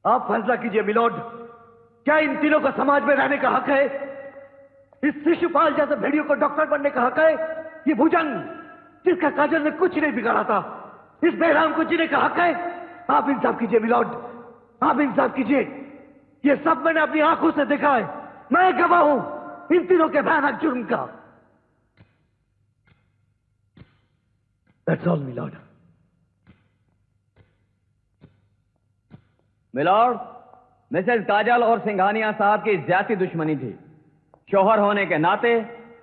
आप फैसला कीजिए मिलोड, क्या इन तीनों का समाज में रहने का हक है? इस शिशुपाल जैसे भेड़ियों को डॉक्टर बनने का हक है? ये भुजंग जिसका काजल ने कुछ नहीं बिगाड़ा था, इस बेराम को जीने का हक है? आप इंसाफ कीजिए मिलोड, आप इंसाफ कीजिए। ये सब मैंने अपनी आंखों से देखा है, मैं गवाह हूं इन तीनों के भयानक जुर्म का। That's all, milord. Milord, missus Kajal और सिंघानिया साहब की ज्यादा दुश्मनी थी। शौहर होने के नाते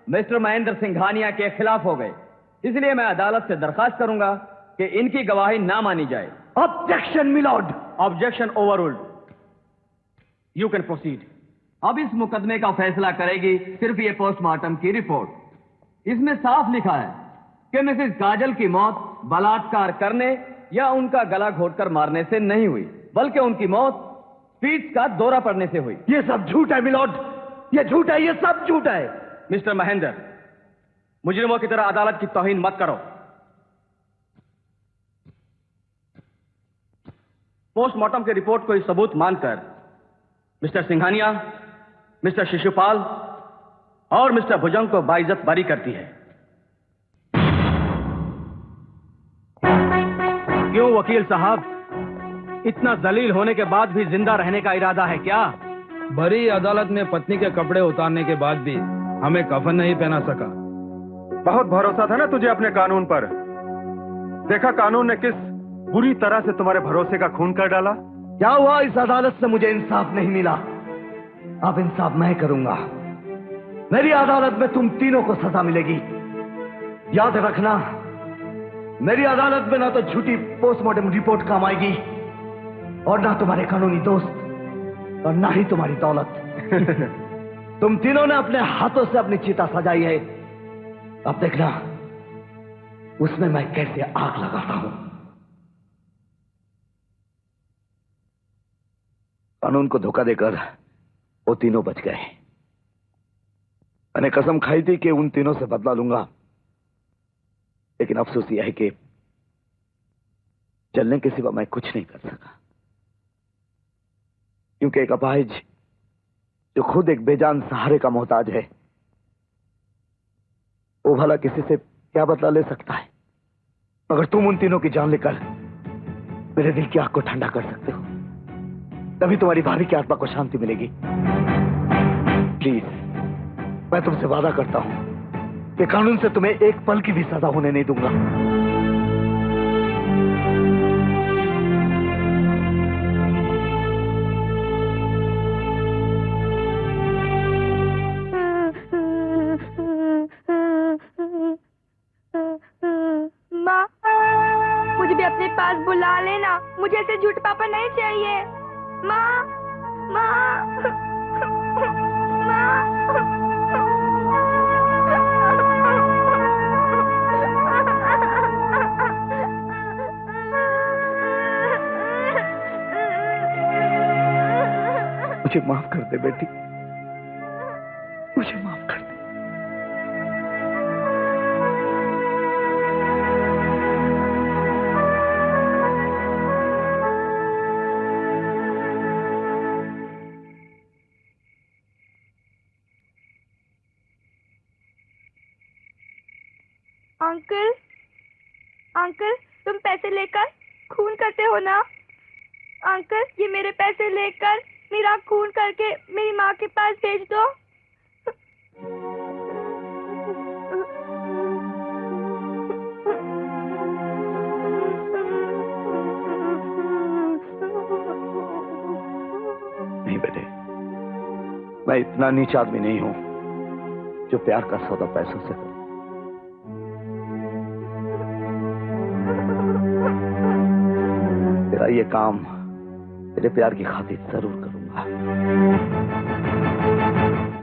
मिस्टर महेंद्र सिंघानिया के खिलाफ हो गए, इसलिए मैं अदालत से दरखास्त करूंगा कि इनकी गवाही ना मानी जाए। Objection milord. Objection overruled. You can proceed. अब इस मुकदमे का फैसला करेगी सिर्फ ये पोस्टमार्टम की रिपोर्ट। इसमें साफ लिखा है कि मिसेस काजल की मौत बलात्कार करने या उनका गला घोटकर मारने से नहीं हुई, बल्कि उनकी मौत पीठ का दौरा पड़ने से हुई। ये सब झूठ है मिलोड, ये झूठ है, ये सब झूठ है। मिस्टर महेंद्र, मुजरिमों की तरह अदालत की तौहीन मत करो। पोस्टमार्टम की रिपोर्ट को सबूत मानकर मिस्टर सिंघानिया, मिस्टर शिशुपाल और मिस्टर भुजंग को बाइज्जत बरी करती है। क्यों वकील साहब, इतना जलील होने के बाद भी जिंदा रहने का इरादा है क्या? बड़ी अदालत में पत्नी के कपड़े उतारने के बाद भी हमें कफन नहीं पहना सका। बहुत भरोसा था ना तुझे अपने कानून पर। देखा कानून ने किस बुरी तरह से तुम्हारे भरोसे का खून कर डाला। क्या हुआ, इस अदालत से मुझे इंसाफ नहीं मिला, अब इंसाफ मैं करूंगा। मेरी अदालत में तुम तीनों को सजा मिलेगी। याद रखना, मेरी अदालत में ना तो झूठी पोस्टमार्टम रिपोर्ट काम आएगी और ना तुम्हारे कानूनी दोस्त और ना ही तुम्हारी दौलत। तुम तीनों ने अपने हाथों से अपनी चिता सजाई है, अब देखना उसमें मैं कैसे आग लगाता हूं। कानून को धोखा देकर वो तीनों बच गए। मैंने कसम खाई थी कि उन तीनों से बदला लूंगा, लेकिन अफसोस यह है कि चलने के सिवा मैं कुछ नहीं कर सका, क्योंकि एक अपाहिज जो खुद एक बेजान सहारे का मोहताज है, वो भला किसी से क्या बदला ले सकता है? मगर तुम उन तीनों की जान लेकर मेरे दिल की आग को ठंडा कर सकते हो, तभी तुम्हारी भाभी की आत्मा को शांति मिलेगी। प्लीज, मैं तुमसे वादा करता हूं कि कानून से तुम्हें एक पल की भी सजा होने नहीं दूंगा। माँ, मुझे भी अपने पास बुला लेना, मुझे ऐसे झूठ पापा नहीं चाहिए। माँ, माँ, माँ। मुझे माफ कर दे बेटी, मुझे माफ कर दे। अंकल, अंकल, तुम पैसे लेकर खून करते हो ना? अंकल, ये मेरे पैसे लेकर मेरा खून करके मेरी माँ के पास भेज दो। नहीं बेटे, मैं इतना नीच आदमी नहीं हूं जो प्यार का सौदा पैसों से करूं। तेरा ये काम तेरे प्यार की खातिर जरूर करूंगा।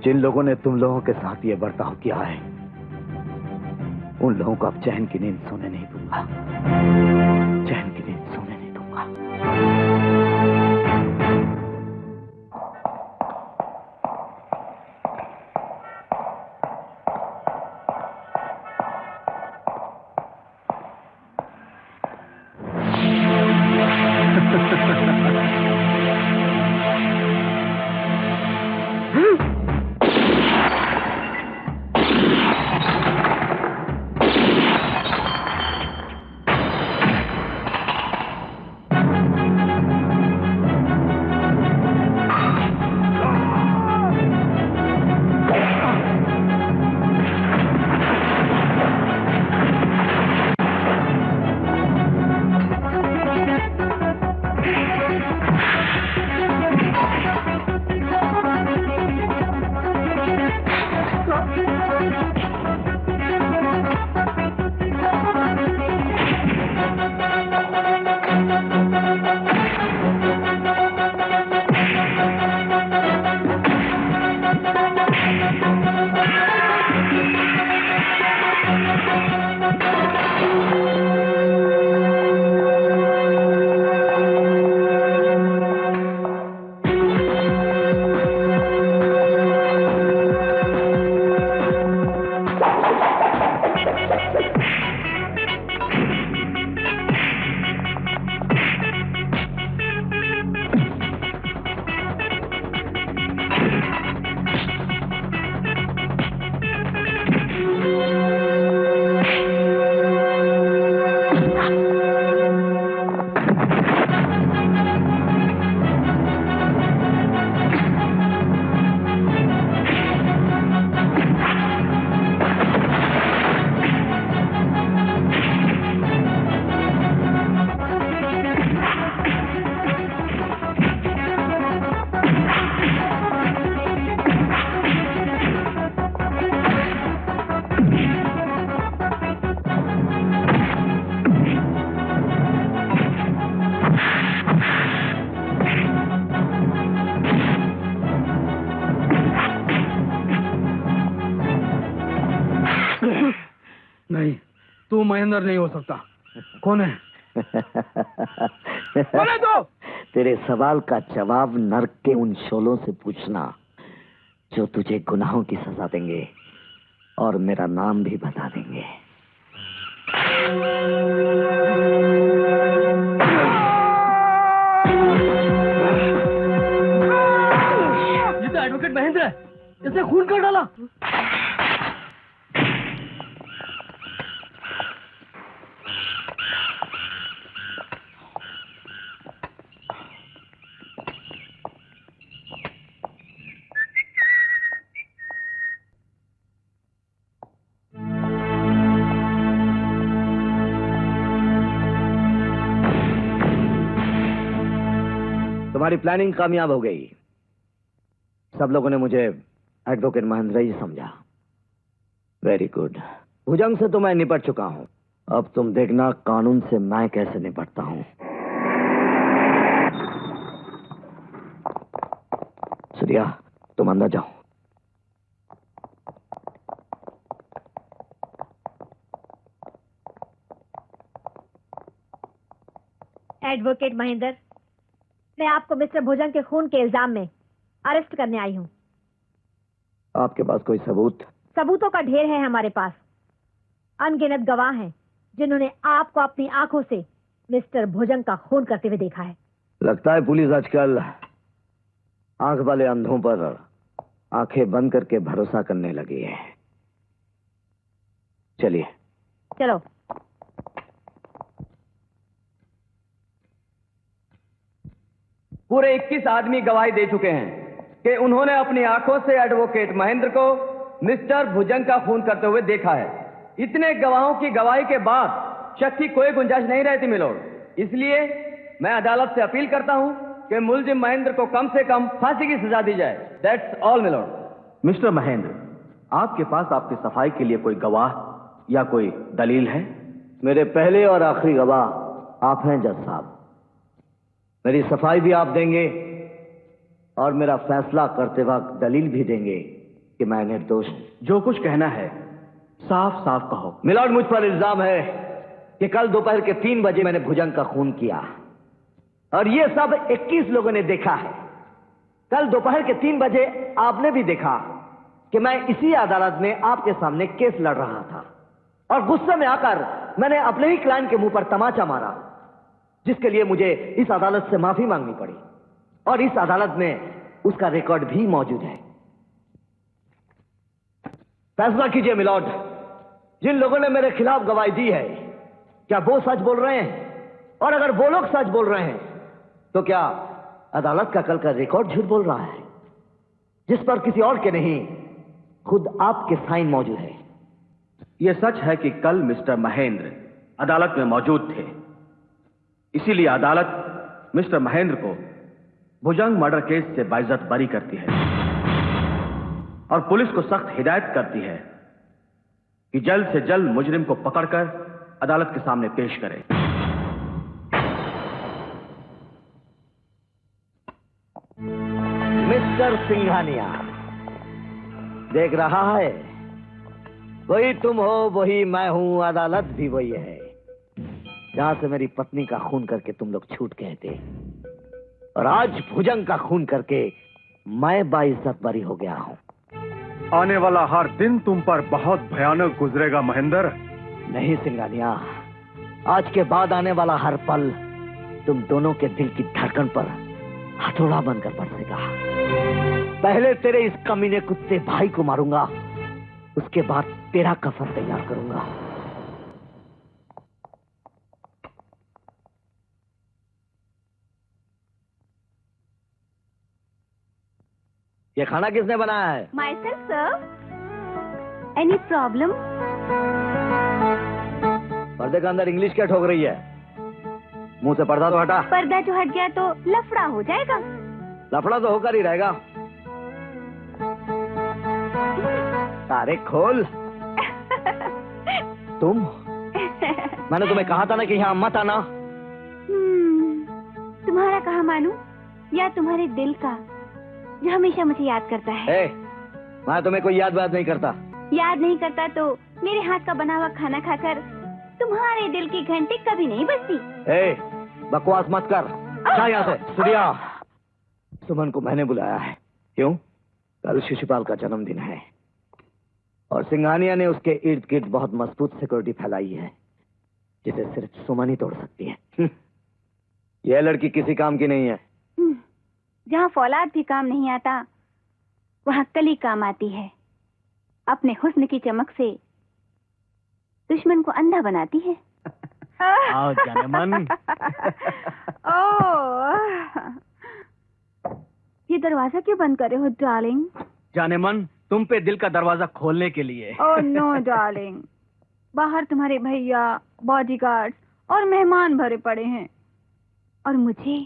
जिन लोगों ने तुम लोगों के साथ ये बर्ताव किया है, उन लोगों को अब चैन की नींद सोने नहीं दूंगा, चैन की नींद सोने नहीं दूंगा। तू महेंद्र नहीं हो सकता। कौन है? कौन है तू? तेरे सवाल का जवाब नर्क के उन शोलों से पूछना जो तुझे गुनाहों की सजा देंगे और मेरा नाम भी बता देंगे। ये तो एडवोकेट महेंद्र है, इसे खून कर डाला। तुम्हारी प्लानिंग कामयाब हो गई। सब लोगों ने मुझे एडवोकेट महेंद्र ही समझा। Very good. भुजंग से तो मैं निपट चुका हूं, अब तुम देखना कानून से मैं कैसे निपटता हूं। सूर्या, तुम अंदर जाओ। एडवोकेट महेंद्र, मैं आपको मिस्टर भुजंग के खून के इल्जाम में अरेस्ट करने आई हूं। आपके पास कोई सबूत? सबूतों का ढेर है हमारे पास। अनगिनत गवाह हैं जिन्होंने आपको अपनी आंखों से मिस्टर भुजंग का खून करते हुए देखा है। लगता है पुलिस आजकल आंख वाले अंधों पर आंखें बंद करके भरोसा करने लगी है। चलिए। चलो। पूरे 21 आदमी गवाही दे चुके हैं कि उन्होंने अपनी आंखों से एडवोकेट महेंद्र को मिस्टर भुजंग का खून करते हुए देखा है। इतने गवाहों की गवाही के बाद शक की कोई गुंजाइश नहीं रहती मिलोड। इसलिए मैं अदालत से अपील करता हूं कि मुलजिम महेंद्र को कम से कम फांसी की सजा दी जाए। That's all milord. Mister Mahendra, आपके पास आपकी सफाई के लिए कोई गवाह या कोई दलील है? मेरे पहले और आखिरी गवाह आप हैं जज साहब। मेरी सफाई भी आप देंगे और मेरा फैसला करते वक्त दलील भी देंगे कि मैं निर्दोष हूं। जो कुछ कहना है साफ साफ कहो। मिलोड, मुझ पर इल्जाम है कि कल दोपहर के 3 बजे मैंने भुजंग का खून किया और ये सब 21 लोगों ने देखा है। कल दोपहर के 3 बजे आपने भी देखा कि मैं इसी अदालत में आपके सामने केस लड़ रहा था और गुस्से में आकर मैंने अपने ही क्लाइंट के मुंह पर तमाचा मारा, जिसके लिए मुझे इस अदालत से माफी मांगनी पड़ी और इस अदालत में उसका रिकॉर्ड भी मौजूद है। फैसला कीजिए मिलोड, जिन लोगों ने मेरे खिलाफ गवाही दी है क्या वो सच बोल रहे हैं? और अगर वो लोग सच बोल रहे हैं तो क्या अदालत का कल का रिकॉर्ड झूठ बोल रहा है, जिस पर किसी और के नहीं खुद आपके साइन मौजूद है? यह सच है कि कल मिस्टर महेंद्र अदालत में मौजूद थे, इसीलिए अदालत मिस्टर महेंद्र को भुजंग मर्डर केस से बाइज्जत बरी करती है और पुलिस को सख्त हिदायत करती है कि जल्द से जल्द मुजरिम को पकड़कर अदालत के सामने पेश करें। मिस्टर सिंघानिया, देख रहा है, वही तुम हो, वही मैं हूं, अदालत भी वही है जहां से मेरी पत्नी का खून करके तुम लोग छूट गए थे और आज भुजंग का खून करके मैं बाइज्जत बरी हो गया हूं। आने वाला हर दिन तुम पर बहुत भयानक गुजरेगा महेंद्र। नहीं सिंघानिया, आज के बाद आने वाला हर पल तुम दोनों के दिल की धड़कन पर हथौड़ा बनकर बरसेगा। पहले तेरे इस कमीने कुत्ते भाई को मारूंगा, उसके बाद तेरा कफन तैयार करूंगा। ये खाना किसने बनाया है? Myself, sir. Any problem? पर्दे के अंदर इंग्लिश क्या ठोक रही है? मुंह से पर्दा तो हटा। पर्दा जो हट गया तो लफड़ा हो जाएगा। लफड़ा तो होकर ही रहेगा। तारे खोल। तुम? मैंने तुम्हें कहा था ना कि यहाँ मत आना। तुम्हारा कहा मानूं या तुम्हारे दिल का जो हमेशा मुझे याद करता है? मैं तुम्हें कोई याद नहीं करता। याद नहीं करता तो मेरे हाथ का बना हुआ खाना खाकर तुम्हारे दिल की घंटी कभी नहीं बजती। ए, बकवास मत कर। जा यहाँ से। सूर्या, सुमन को मैंने बुलाया है। क्यों? कल शिशुपाल का जन्मदिन है और सिंघानिया ने उसके इर्द गिर्द बहुत मजबूत सिक्योरिटी फैलाई है जिसे सिर्फ सुमन ही तोड़ सकती है। यह लड़की किसी काम की नहीं है। जहाँ फौलाद भी काम नहीं आता वहाँ कली काम आती है। अपने हुस्न की चमक से दुश्मन को अंधा बनाती है। आओ जाने मन। ये दरवाजा क्यों बंद करे हो डार्लिंग? जाने मन, तुम पे दिल का दरवाजा खोलने के लिए। ओह नो डार्लिंग, बाहर तुम्हारे भैया, बॉडीगार्ड्स और मेहमान भरे पड़े हैं और मुझे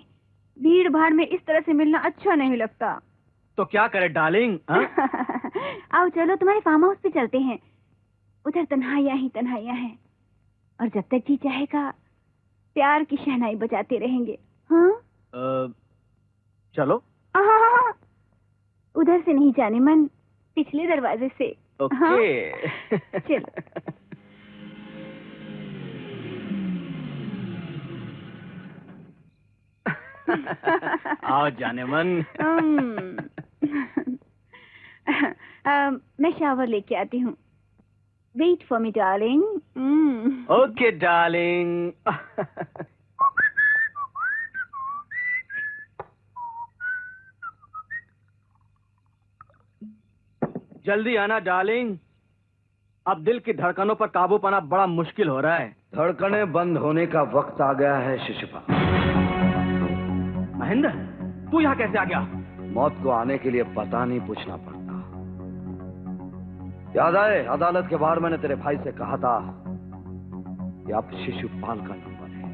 भीड़ भाड़ में इस तरह से मिलना अच्छा नहीं लगता। तो क्या करे डार्लिंग? आओ चलो तुम्हारे फार्म हाउस पे चलते हैं। उधर तन्हाइयाँ ही तन्हाइयाँ हैं और जब तक जी चाहेगा प्यार की शहनाई बजाते रहेंगे। हाँ चलो। उधर से नहीं जाने मन, पिछले दरवाजे से। ओके। हाँ? चलो। आओ जाने मन। मैं शावर लेके आती हूँ। Wait for me darling. Okay darling. जल्दी आना डार्लिंग, अब दिल की धड़कनों पर काबू पाना बड़ा मुश्किल हो रहा है। धड़कनें बंद होने का वक्त आ गया है शिशुपाल। महेंद्र, तू यहाँ कैसे आ गया? मौत को आने के लिए पता नहीं पूछना पड़ता। याद आए, अदालत के बाहर मैंने तेरे भाई से कहा था कि अब शिशुपाल का नंबर है।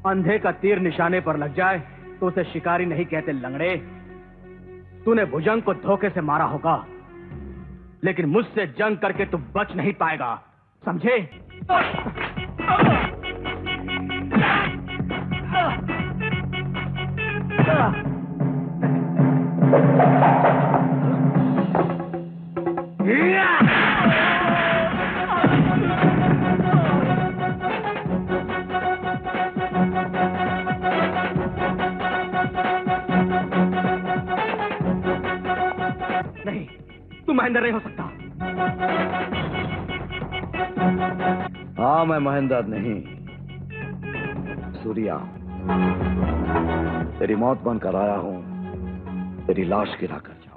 अंधे का तीर निशाने पर लग जाए तो उसे शिकारी नहीं कहते लंगड़े। तूने भुजंग को धोखे से मारा होगा, लेकिन मुझसे जंग करके तू बच नहीं पाएगा, समझे? नहीं, तू महेंद्र नहीं हो सकता। हाँ, मैं महेंद्र नहीं, सूर्या। तेरी मौत बनकर आया हूं, तेरी लाश गिरा कर जाऊंगा।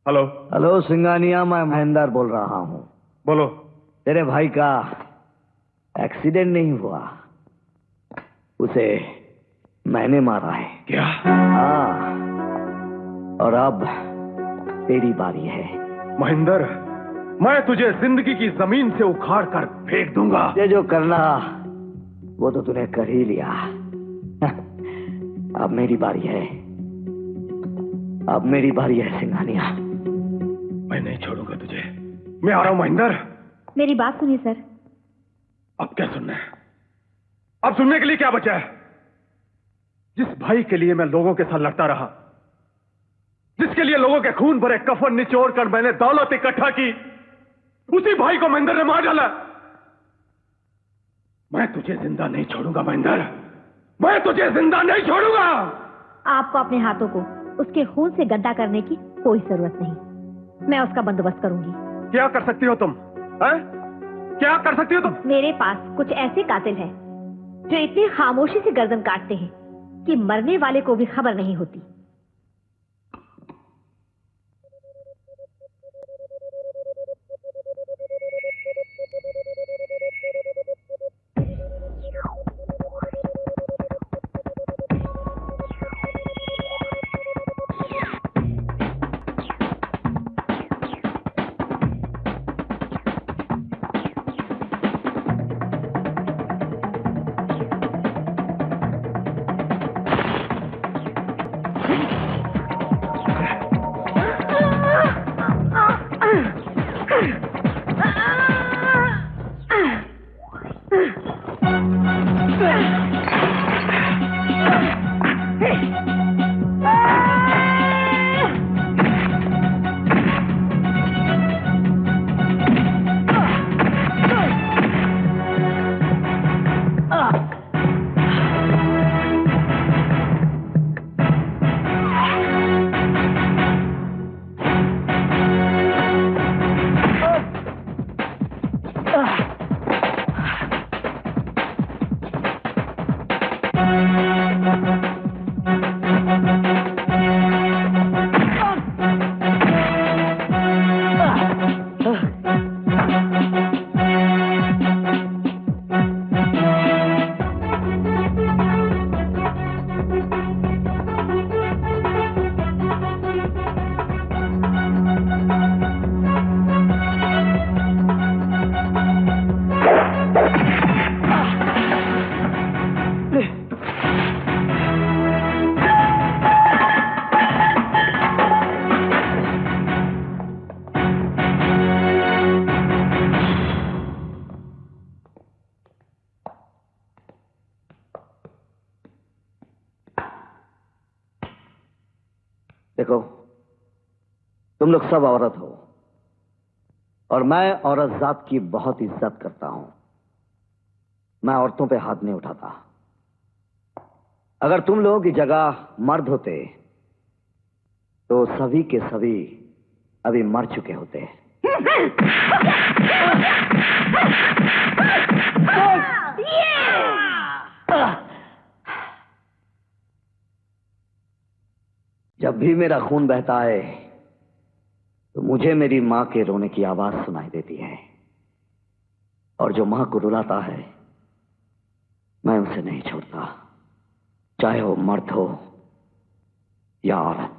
हेलो। हेलो सिंगानिया, मैं महेंद्र बोल रहा हूँ। बोलो। तेरे भाई का एक्सीडेंट नहीं हुआ, उसे मैंने मारा है। क्या? हाँ, और अब तेरी बारी है। महेंद्र, मैं तुझे जिंदगी की जमीन से उखाड़ कर फेंक दूंगा। ये जो करना वो तो तूने कर ही लिया। अब मेरी बारी है, अब मेरी बारी है सिंघानिया। मैं नहीं छोड़ूंगा तुझे। मैं आ रहा हूं महेंद्र। मेरी बात सुनिए सर। अब क्या सुनना है? अब सुनने के लिए क्या बचा है? जिस भाई के लिए मैं लोगों के साथ लड़ता रहा, जिसके लिए लोगों के खून भरे कफन निचोड़ कर मैंने दौलत इकट्ठा की, उसी भाई को महेंद्र ने मार डाला। मैं तुझे जिंदा नहीं छोड़ूंगा महेंद्र, मैं तुझे जिंदा नहीं छोड़ूंगा। आपको अपने हाथों को उसके खून से गड्ढा करने की कोई जरूरत नहीं। मैं उसका बंदोबस्त करूंगी। क्या कर सकती हो तुम? क्या कर सकती हो तुम? मेरे पास कुछ ऐसे कातिल हैं जो इतनी खामोशी से गर्दन काटते हैं कि मरने वाले को भी खबर नहीं होती। देखो, तुम लोग सब औरत हो और मैं औरत जात की बहुत इज्जत करता हूं। मैं औरतों पे हाथ नहीं उठाता। अगर तुम लोगों की जगह मर्द होते तो सभी के सभी अभी मर चुके होते। जब भी मेरा खून बहता है तो मुझे मेरी मां के रोने की आवाज सुनाई देती है, और जो मां को रुलाता है मैं उसे नहीं छोड़ता, चाहे वो मर्द हो या औरत।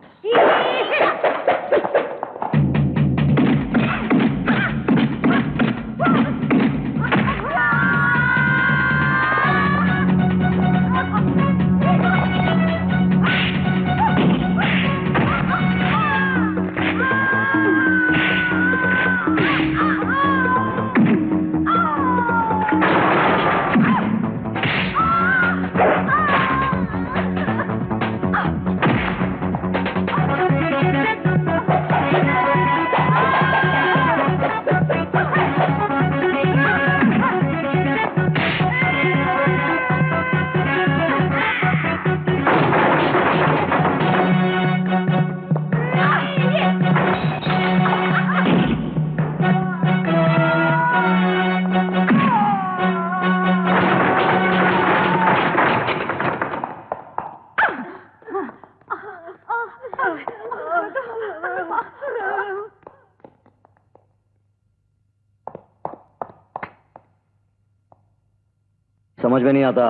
समझ में नहीं आता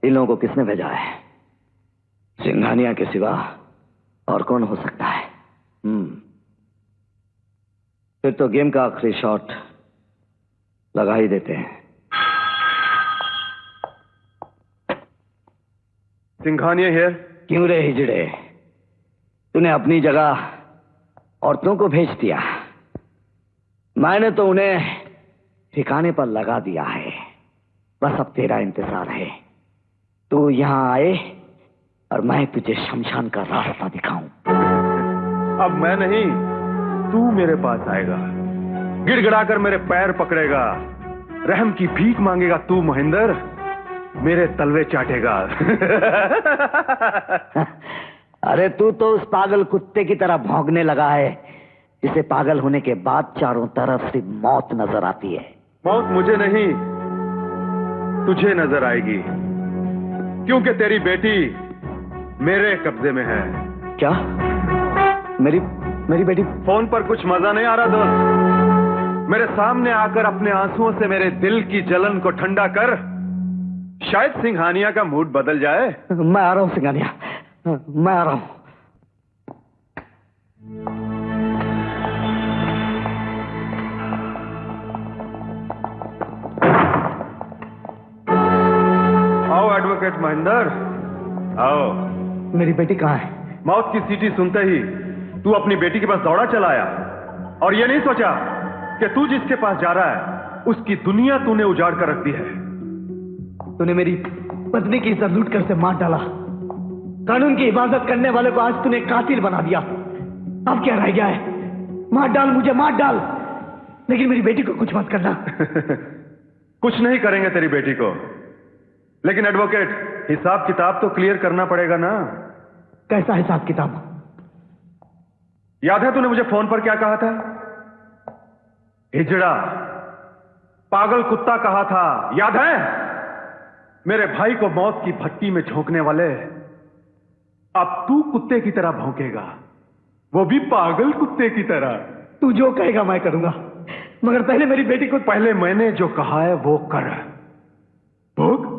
इन लोगों को किसने भेजा है। सिंघानिया के सिवा और कौन हो सकता है? फिर तो गेम का आखिरी शॉट लगा ही देते हैं। सिंघानिया हियर। क्यों रे हिजड़े, तूने अपनी जगह औरतों को भेज दिया, मैंने तो उन्हें ठिकाने पर लगा दिया है। बस अब तेरा इंतजार है, तू यहां आए और मैं तुझे शमशान का रास्ता दिखाऊं। अब मैं नहीं, तू मेरे पास आएगा, गिड़गिड़ाकर मेरे पैर पकड़ेगा, रहम की भीख मांगेगा तू महेंद्र, मेरे तलवे चाटेगा। अरे तू तो उस पागल कुत्ते की तरह भौंकने लगा है जिसे पागल होने के बाद चारों तरफ से मौत नजर आती है। मौत मुझे नहीं, तुझे नजर आएगी, क्योंकि तेरी बेटी मेरे कब्जे में है। क्या? मेरी बेटी? फोन पर कुछ मजा नहीं आ रहा दोस्त? मेरे सामने आकर अपने आंसुओं से मेरे दिल की जलन को ठंडा कर, शायद सिंघानिया का मूड बदल जाए। मैं आ रहा हूं सिंघानिया, मैं आ रहा हूं। आओ एडवोकेट महेंद्र, आओ। मेरी बेटी कहाँ है? मौत की सीटी सुनते ही तू अपनी बेटी के पास दौड़ा चला आया और ये नहीं सोचा कि तू जिसके पास जा रहा है उसकी दुनिया तूने उजाड़ कर रख दी है। तूने मेरी पत्नी की इज्जत लूट कर से मार डाला, कानून की हिफाजत करने वाले को आज तूने कातिल बना दिया। अब क्या रह गया है? मार डाल मुझे, मार डाल, लेकिन मेरी बेटी को कुछ मत करना। कुछ नहीं करेंगे तेरी बेटी को, लेकिन एडवोकेट हिसाब किताब तो क्लियर करना पड़ेगा ना। कैसा हिसाब किताब? याद है तूने मुझे फोन पर क्या कहा था? हिजड़ा, पागल कुत्ता कहा था, याद है? मेरे भाई को मौत की भट्टी में झोंकने वाले, अब तू कुत्ते की तरह भौंकेगा, वो भी पागल कुत्ते की तरह। तू जो कहेगा मैं करूंगा, मगर पहले मेरी बेटी को। पहले मैंने जो कहा है वो कर। भोग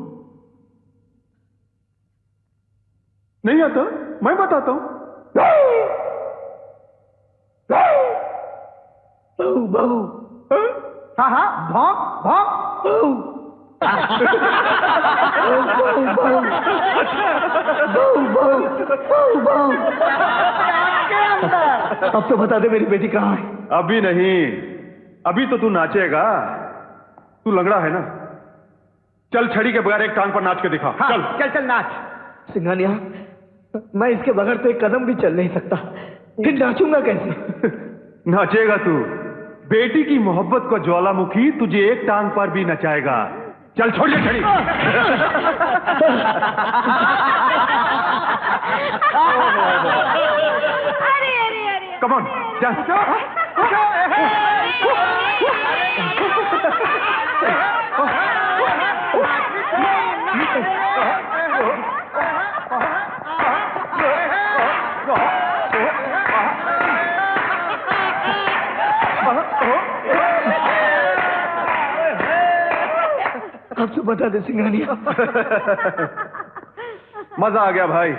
नहीं आता, मैं बताता हूं। बहू बहू, हाँ हाँ, भौंक भौंक बहू। अब तो बता दे मेरी बेटी कहाँ है? अभी नहीं, अभी तो तू नाचेगा। तू लंगड़ा है ना, चल छड़ी के बगैर एक टांग पर नाच के दिखा। हाँ, चल चल चल नाच। सिंघानिया, मैं इसके बगैर तो एक कदम भी चल नहीं सकता, फिर नाचूंगा कैसे? नाचेगा तू, बेटी की मोहब्बत को ज्वालामुखी तुझे एक टांग पर भी नचाएगा। चल छोड़ ये छड़ी। कम ऑन, अब तो बता दे सिंघानिया। मजा आ गया भाई।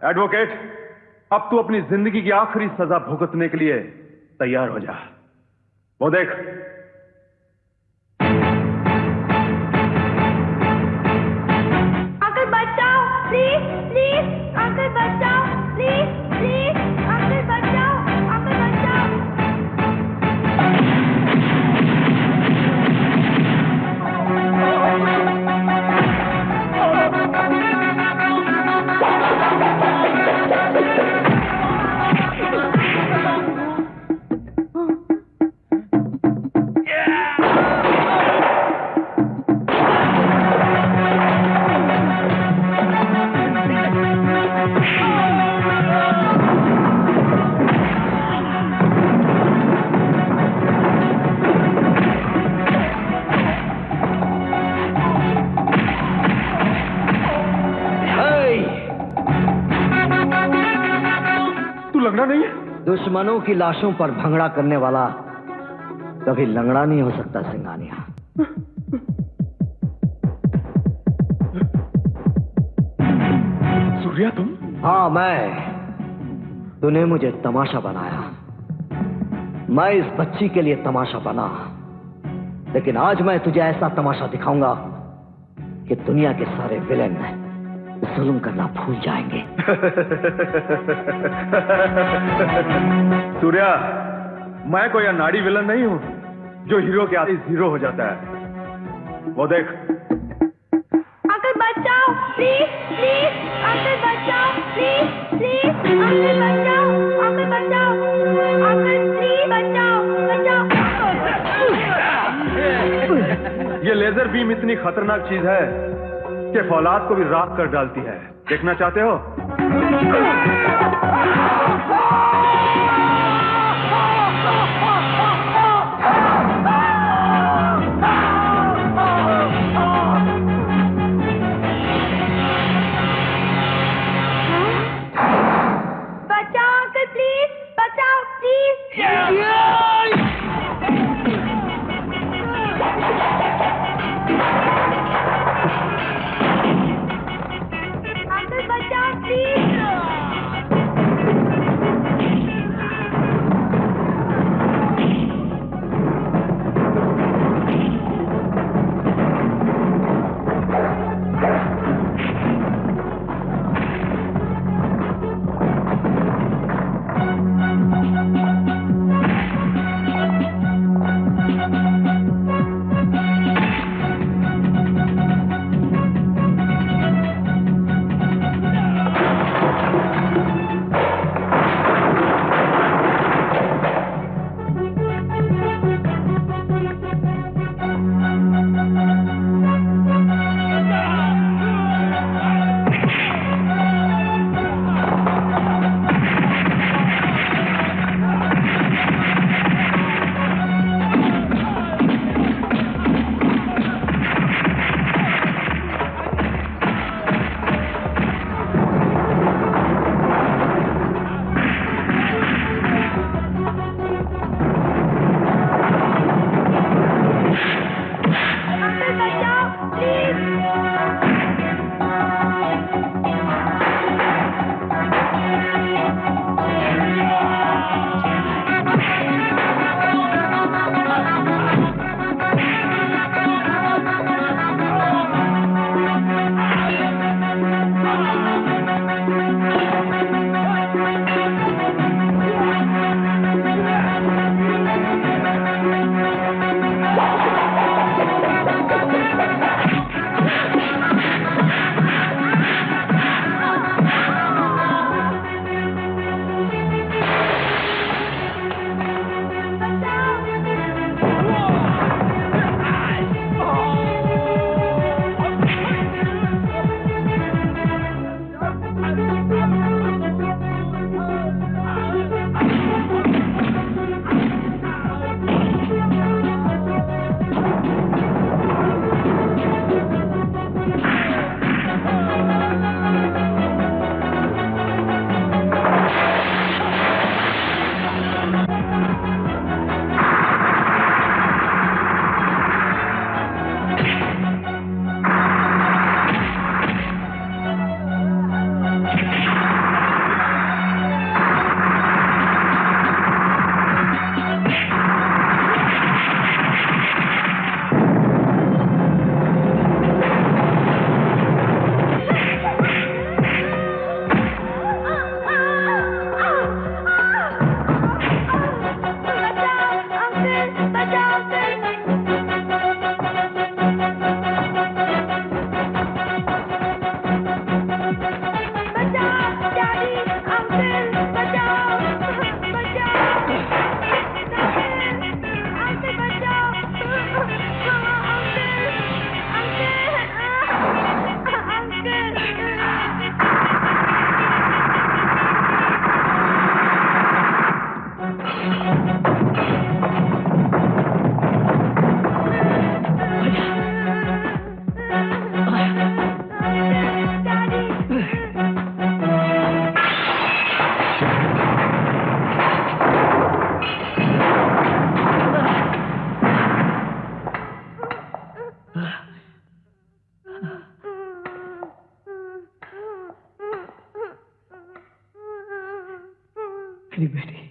एडवोकेट, अब तू अपनी जिंदगी की आखिरी सजा भुगतने के लिए तैयार हो जा। वो देख, अंकल बचाओ प्लीज प्लीज, अंकल बचाओ प्लीज प्लीज, अंकल बचाओ, अंकल बचाओ। दुश्मनों की लाशों पर भंगड़ा करने वाला कभी लंगड़ा नहीं हो सकता सिंघानिया। सूर्या तुम? हाँ मैं। तूने मुझे तमाशा बनाया, मैं इस बच्ची के लिए तमाशा बना, लेकिन आज मैं तुझे ऐसा तमाशा दिखाऊंगा कि दुनिया के सारे विलेन जुल्म करना भूल जाएंगे। सूर्या, मैं कोई अनाड़ी विलन नहीं हूं जो हीरो के आगे हीरो हो जाता है। वो देख। अंकल बचाओ प्लीज प्लीज, अंकल बचाओ प्लीज प्लीज, अंकल बचाओ, अंकल बचाओ, अंकल प्लीज बचाओ बचाओ। ये लेजर बीम इतनी खतरनाक चीज है कि फौलाद को भी राख कर डालती है। देखना चाहते हो? बचाओ अंकल प्लीज, बचाओ प्लीज। अंकल बचाओ प्लीज। मेरी बेटी।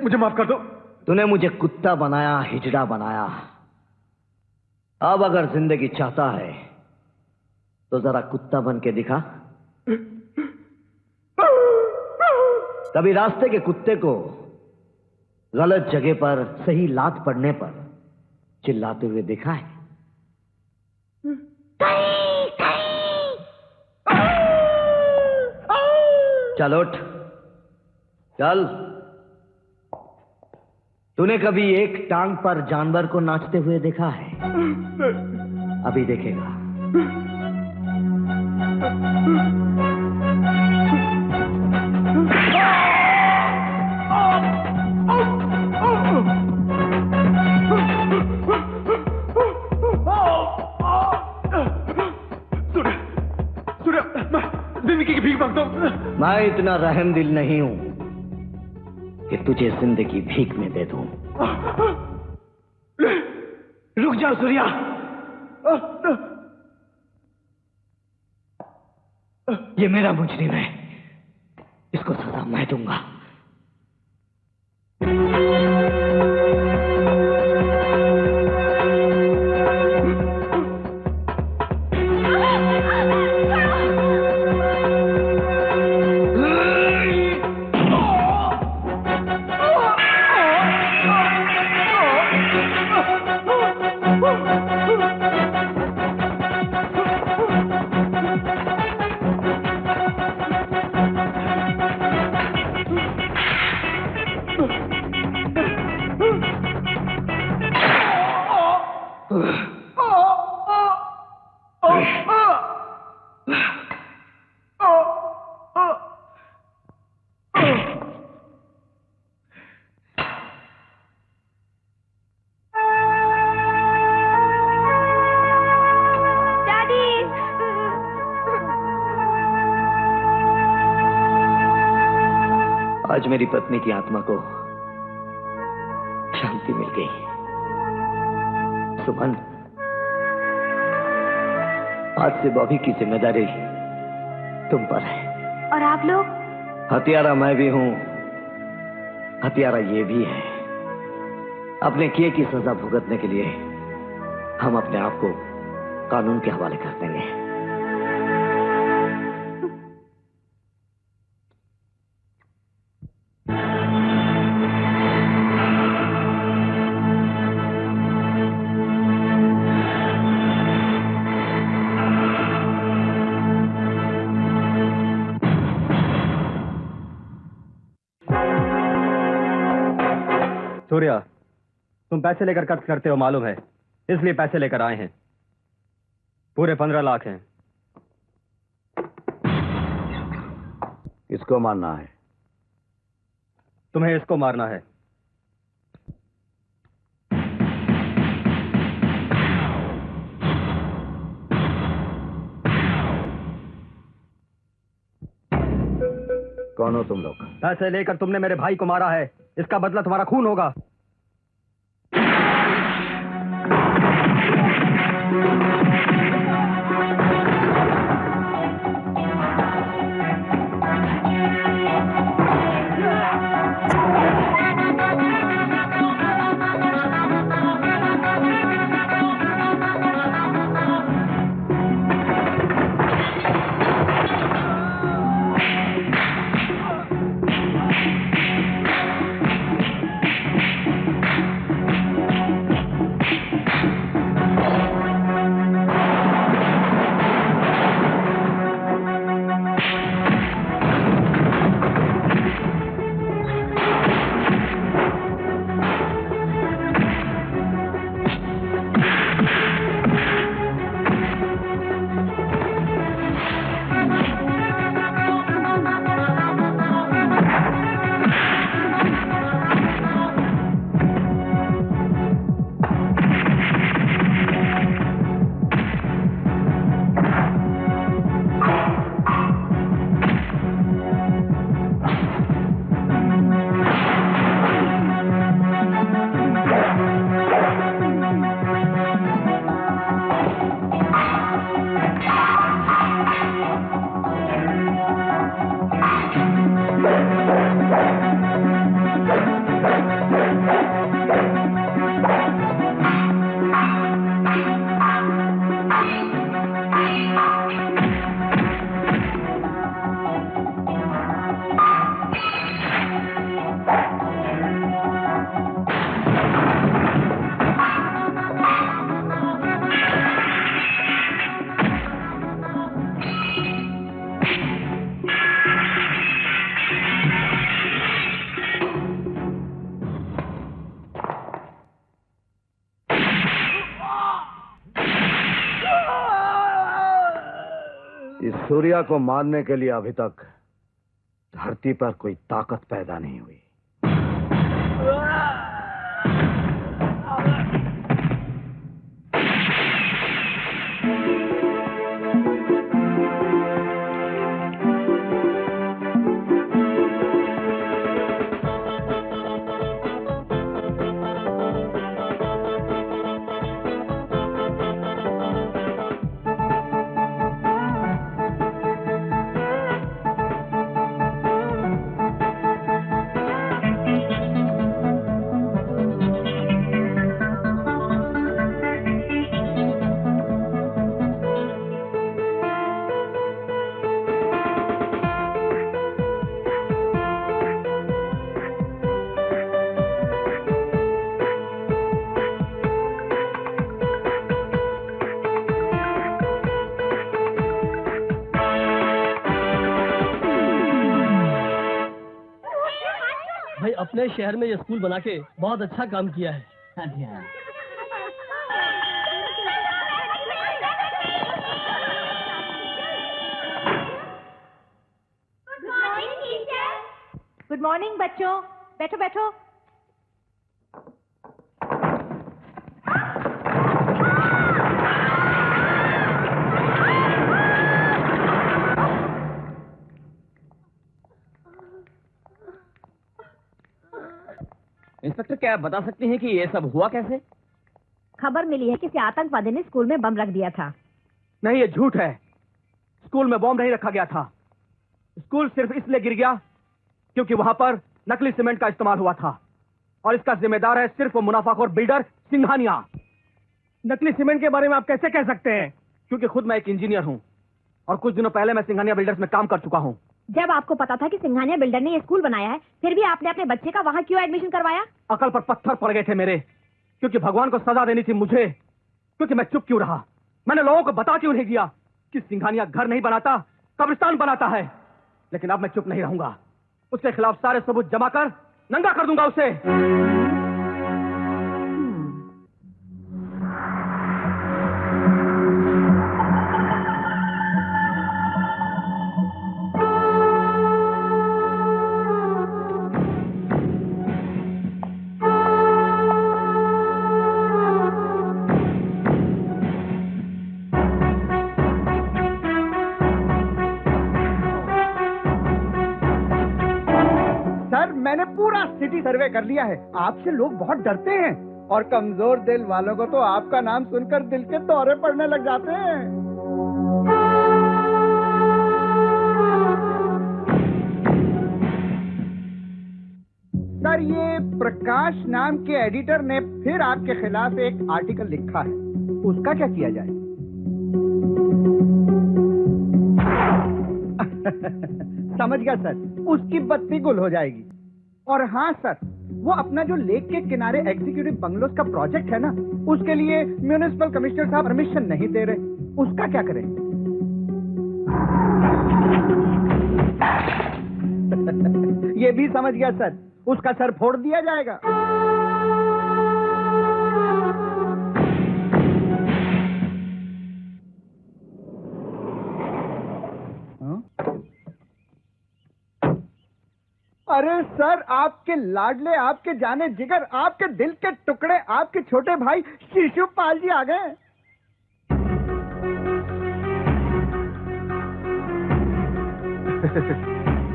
मुझे माफ कर दो। तूने मुझे कुत्ता बनाया, हिजड़ा बनाया। अब अगर जिंदगी चाहता है तो जरा कुत्ता बन के दिखा। कभी रास्ते के कुत्ते को गलत जगह पर सही लात पड़ने पर चिल्लाते हुए देखा है? चल उठ, चल। तूने कभी एक टांग पर जानवर को नाचते हुए देखा है? अभी देखेगा। सूर्य, मैं जिंदगी की भीख मांगता हूं। मैं इतना रहमदिल नहीं हूं कि तुझे जिंदगी भीख में दे दूं। रुक जाओ सूर्या। ये मेरा मुजरिम है, इसको सजा मैं दूंगा। आज मेरी पत्नी की आत्मा को शांति मिल गई। सुमन, आज से बॉबी की जिम्मेदारी तुम पर है। और आप लोग? हत्यारा मैं भी हूं, हत्यारा ये भी है। अपने किए की सजा भुगतने के लिए हम अपने आप को कानून के हवाले कर देंगे। सूर्या, तुम पैसे लेकर खर्च करते हो मालूम है, इसलिए पैसे लेकर आए हैं। पूरे 15 लाख हैं। इसको मारना है। तुम्हें इसको मारना है। कौन हो तुम लोग? पैसे लेकर तुमने मेरे भाई को मारा है, इसका बदला तुम्हारा खून होगा। इस सूर्या को मारने के लिए अभी तक धरती पर कोई ताकत पैदा नहीं हुई। अपने शहर में ये स्कूल बना के बहुत अच्छा काम किया है। हाँ जी हाँ। गुड मॉर्निंग बच्चों, बैठो बैठो। इंस्पेक्टर, क्या आप बता सकते हैं कि ये सब हुआ कैसे? खबर मिली है किसी आतंकवादी ने स्कूल में बम रख दिया था। नहीं, ये झूठ है। स्कूल में बम नहीं रखा गया था। स्कूल सिर्फ इसलिए गिर गया क्योंकि वहां पर नकली सीमेंट का इस्तेमाल हुआ था और इसका जिम्मेदार है सिर्फ वो मुनाफाखोर बिल्डर सिंघानिया। नकली सीमेंट के बारे में आप कैसे कह सकते हैं? क्योंकि खुद मैं एक इंजीनियर हूं और कुछ दिनों पहले मैं सिंघानिया बिल्डर्स में काम कर चुका हूं। जब आपको पता था कि सिंघानिया बिल्डर ने ये स्कूल बनाया है, फिर भी आपने अपने बच्चे का वहां क्यों एडमिशन करवाया? अकल पर पत्थर पड़ गए थे मेरे, क्योंकि भगवान को सजा देनी थी मुझे। क्योंकि मैं चुप क्यों रहा? मैंने लोगों को बता क्यों नहीं दिया कि सिंघानिया घर नहीं बनाता, कब्रिस्तान बनाता है? लेकिन अब मैं चुप नहीं रहूंगा। उसके खिलाफ सारे सबूत जमा कर नंगा कर दूंगा उसे। सर मैंने पूरा सिटी सर्वे कर लिया है। आपसे लोग बहुत डरते हैं और कमजोर दिल वालों को तो आपका नाम सुनकर दिल के दौरे पड़ने लग जाते हैं। सर ये प्रकाश नाम के एडिटर ने फिर आपके खिलाफ एक आर्टिकल लिखा है, उसका क्या किया जाए? समझ गया सर, उसकी बत्ती गुल हो जाएगी। और हाँ सर, वो अपना जो लेक के किनारे एग्जीक्यूटिव बंगलोज का प्रोजेक्ट है ना, उसके लिए म्युनिसिपल कमिश्नर साहब परमिशन नहीं दे रहे, उसका क्या करें? ये भी समझ गया सर, उसका सर फोड़ दिया जाएगा। अरे सर, आपके लाडले, आपके जाने जिगर, आपके दिल के टुकड़े, आपके छोटे भाई शिशुपाल जी आ गए।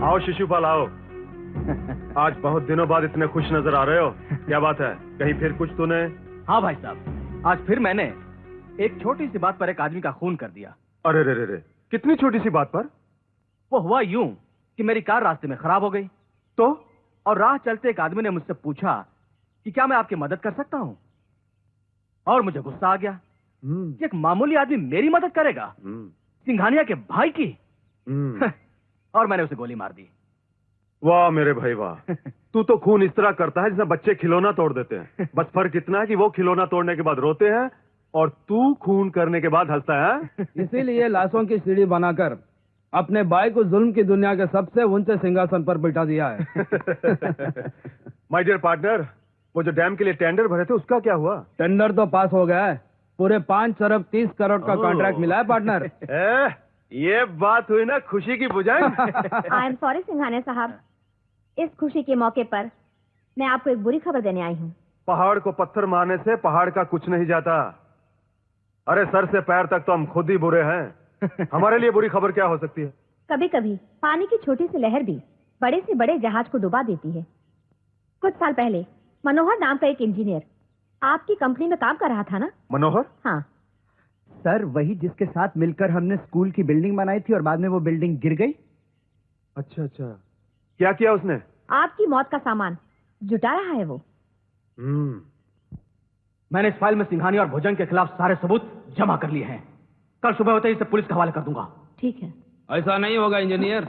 आओ शिशुपाल आओ। आज बहुत दिनों बाद इतने खुश नजर आ रहे हो, क्या बात है? कहीं फिर कुछ तूने? हाँ भाई साहब, आज फिर मैंने एक छोटी सी बात पर एक आदमी का खून कर दिया। अरे रे रे रे, कितनी छोटी सी बात पर? वो हुआ यूं कि मेरी कार रास्ते में खराब हो गई तो और राह चलते एक आदमी ने मुझसे पूछा कि क्या मैं आपकी मदद कर सकता हूं, और मुझे गुस्सा आ गया कि एक मामूली आदमी मेरी मदद करेगा, सिंघानिया के भाई की। और मैंने उसे गोली मार दी। वाह मेरे भाई वाह, तू तो खून इस तरह करता है जैसे बच्चे खिलौना तोड़ देते हैं। बस फर्क इतना है कि वो खिलौना तोड़ने के बाद रोते हैं और तू खून करने के बाद हंसता है। इसीलिए लाशों की सीढ़ी बनाकर अपने भाई को जुल्म की दुनिया के सबसे ऊंचे सिंहासन पर बिठा दिया है। माय डियर पार्टनर, वो जो डैम के लिए टेंडर भरे थे उसका क्या हुआ? टेंडर तो पास हो गया है, पूरे 5 अरब 30 करोड़ का कॉन्ट्रैक्ट मिला है पार्टनर। ये बात हुई ना खुशी की बुझाई। आई एम सॉरी सिंघानिया साहब, इस खुशी के मौके पर मैं आपको एक बुरी खबर देने आई हूँ। पहाड़ को पत्थर मारने से पहाड़ का कुछ नहीं जाता। अरे सर से पैर तक तो हम खुद ही बुरे हैं। हमारे लिए बुरी खबर क्या हो सकती है? कभी कभी पानी की छोटी सी लहर भी बड़े से बड़े जहाज को डुबा देती है। कुछ साल पहले मनोहर नाम का एक इंजीनियर आपकी कंपनी में काम कर रहा था ना? मनोहर? हाँ सर, वही जिसके साथ मिलकर हमने स्कूल की बिल्डिंग बनाई थी और बाद में वो बिल्डिंग गिर गई। अच्छा अच्छा, क्या किया उसने? आपकी मौत का सामान जुटा रहा है वो। मैंने इस फाइल में सिंघानिया और भुजंग के खिलाफ सारे सबूत जमा कर लिए हैं। कल सुबह होते ही इसे पुलिस के हवाले कर दूंगा। ठीक है। ऐसा नहीं होगा इंजीनियर।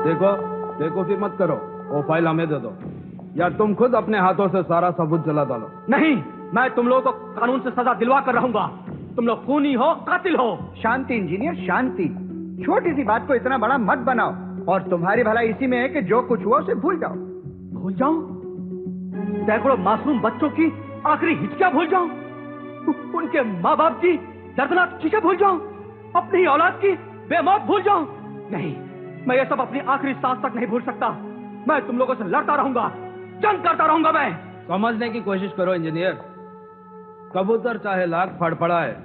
देखो बेवकूफी मत करो, वो फाइल हमें दे दो या तुम खुद अपने हाथों से सारा सबूत जला डालो। नहीं, मैं तुम लोगों को कानून से सजा दिलवा कर रहूंगा। तुम लोग खूनी हो, कातिल हो। शांति इंजीनियर, शांति। छोटी सी बात को इतना बड़ा मत बनाओ, और तुम्हारी भलाई इसी में है कि जो कुछ हुआ उसे भूल जाओ। भूल जाऊं? सैकड़ों मासूम बच्चों की आखिरी हिचकियां भूल जाऊं? उनके माँ बाप की दर्दनाक चीजें भूल जाऊं? अपनी औलाद की बेमौत भूल जाऊं? नहीं, मैं ये सब अपनी आखिरी सांस तक नहीं भूल सकता। मैं तुम लोगों से लड़ता रहूंगा, जंग करता रहूंगा। मैं समझने की कोशिश करो इंजीनियर। कबूतर चाहे लाख फड़फड़ाए,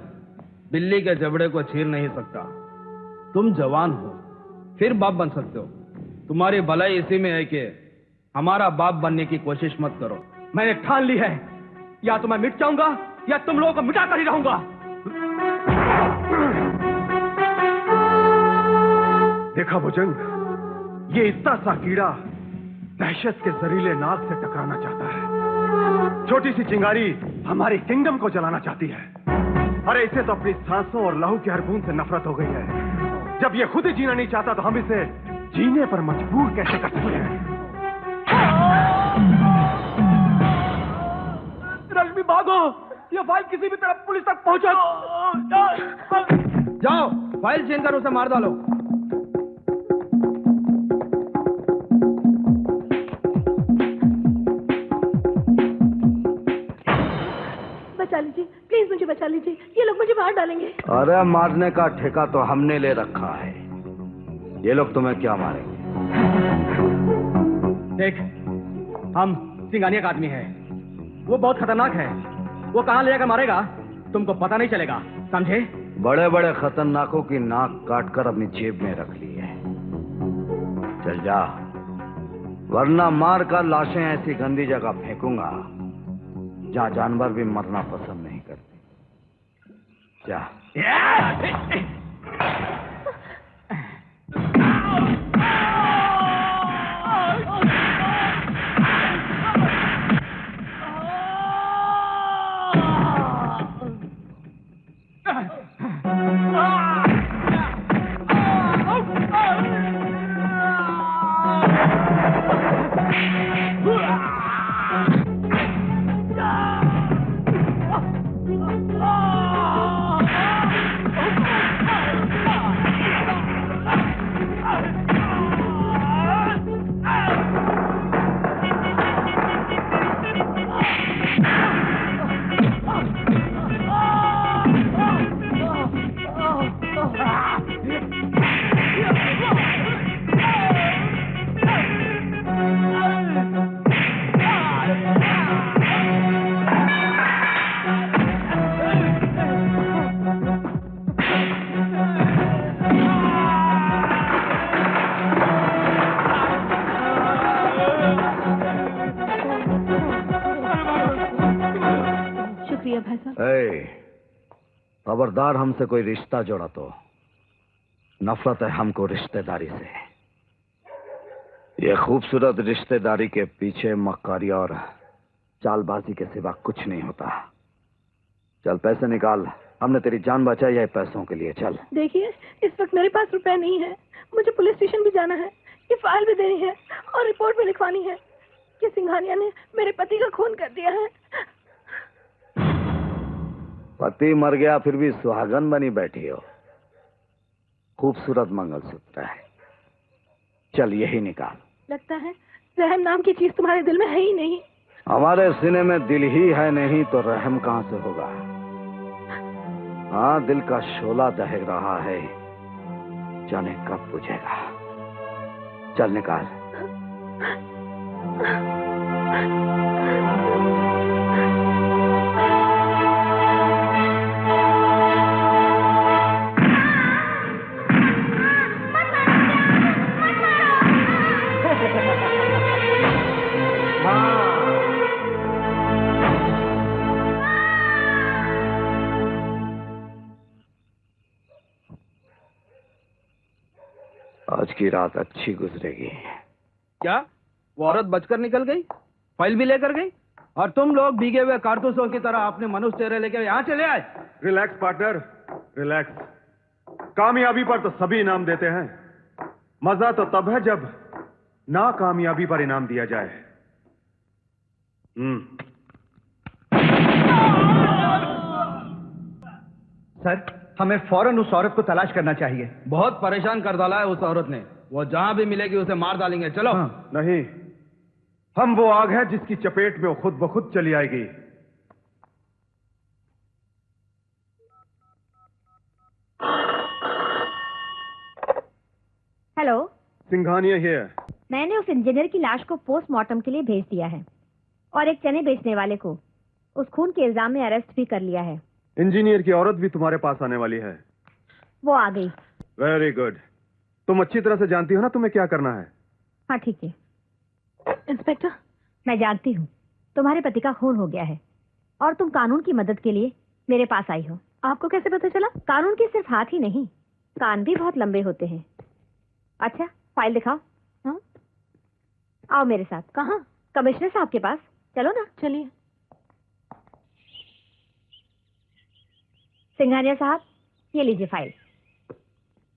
बिल्ली के जबड़े को चीर नहीं सकता। तुम जवान हो, फिर बाप बन सकते हो। तुम्हारी भलाई इसी में है कि हमारा बाप बनने की कोशिश मत करो। मैंने ठान ली है, या तो मैं मिट जाऊंगा या तुम लोगों को मिटा कर ही रहूंगा। देखा भुजंग, ये इतना सा कीड़ा दहशत के जहरीले नाग से टकराना चाहता है। छोटी सी चिंगारी हमारी किंगडम को जलाना चाहती है। अरे इसे तो अपनी सांसों और लहू की हर बूंद से नफरत हो गई है। जब ये खुद ही जीना नहीं चाहता तो हम इसे जीने पर मजबूर कैसे कर सकते हैं? रश्मि भागो, ये फाइल किसी भी तरह पुलिस तक पहुंचा। जाओ, फाइल छीन कर उसे मार डालो। बचा लीजिए प्लीज, मुझे बचा लीजिए, ये लोग मुझे मार डालेंगे। अरे मारने का ठेका तो हमने ले रखा है, ये लोग तुम्हें क्या मारेंगे? देख, हम सिंघानिया का आदमी है, वो बहुत खतरनाक है। वो कहां ले जाकर मारेगा तुमको पता नहीं चलेगा, समझे? बड़े बड़े खतरनाकों की नाक काटकर अपनी जेब में रख ली है। चल जा, वरना मार कर लाशें ऐसी गंदी जगह फेंकूंगा जहां जानवर भी मरना पसंद नहीं करते। जा। खबरदार हमसे कोई रिश्ता जोड़ा तो नफरत है हमको रिश्तेदारी से। ये खूबसूरत रिश्तेदारी के पीछे मक्कारी और चालबाजी के सिवा कुछ नहीं होता। चल पैसे निकाल, हमने तेरी जान बचाई है पैसों के लिए। चल। देखिए इस वक्त मेरे पास रुपए नहीं है, मुझे पुलिस स्टेशन भी जाना है, ये फाइल भी देनी है और रिपोर्ट भी लिखवानी है कि सिंघानिया ने मेरे पति का खून कर दिया है। पति मर गया फिर भी सुहागन बनी बैठी हो। खूबसूरत मंगलसूत्र है, चल यही निकाल। लगता है रहम नाम की चीज तुम्हारे दिल में है ही नहीं। हमारे सीने में दिल ही है नहीं तो रहम कहां से होगा। हाँ, दिल का शोला दहक रहा है, जाने कब बुझेगा। चल निकाल। आज की रात अच्छी गुजरेगी। क्या वो औरत बचकर निकल गई, फाइल भी लेकर गई, और तुम लोग भीगे हुए कारतूसों की तरह अपने मनुष्य चेहरे लेकर यहाँ चले आए? Relax partner, relax. कामयाबी पर तो सभी इनाम देते हैं, मजा तो तब है जब नाकामयाबी पर इनाम दिया जाए। सर, हमें फौरन उस औरत को तलाश करना चाहिए। बहुत परेशान कर डाला है उस औरत ने, वो जहां भी मिलेगी उसे मार डालेंगे। चलो। हाँ। नहीं, हम वो आग है जिसकी चपेट में वो खुद ब खुद चली आएगी। Hello, Singhania here. मैंने उस इंजीनियर की लाश को पोस्टमार्टम के लिए भेज दिया है और एक चने बेचने वाले को उस खून के इल्जाम में अरेस्ट भी कर लिया है। इंजीनियर की औरत भी तुम्हारे पास आने वाली है। वो आ गई। Very good. तुम अच्छी तरह से जानती हो ना तुम्हें क्या करना है। हाँ ठीक है। इंस्पेक्टर, मैं जानती हूँ तुम्हारे पति का खून हो गया है और तुम कानून की मदद के लिए मेरे पास आई हो। आपको कैसे पता चला? कानून के सिर्फ हाथ ही नहीं, कान भी बहुत लंबे होते हैं। अच्छा, फाइल दिखाओ। हाँ? आओ मेरे साथ। कहाँ? कमिश्नर साहब के पास। चलो ना। चलिए। सिंघानिया साहब, ये लीजिए फाइल।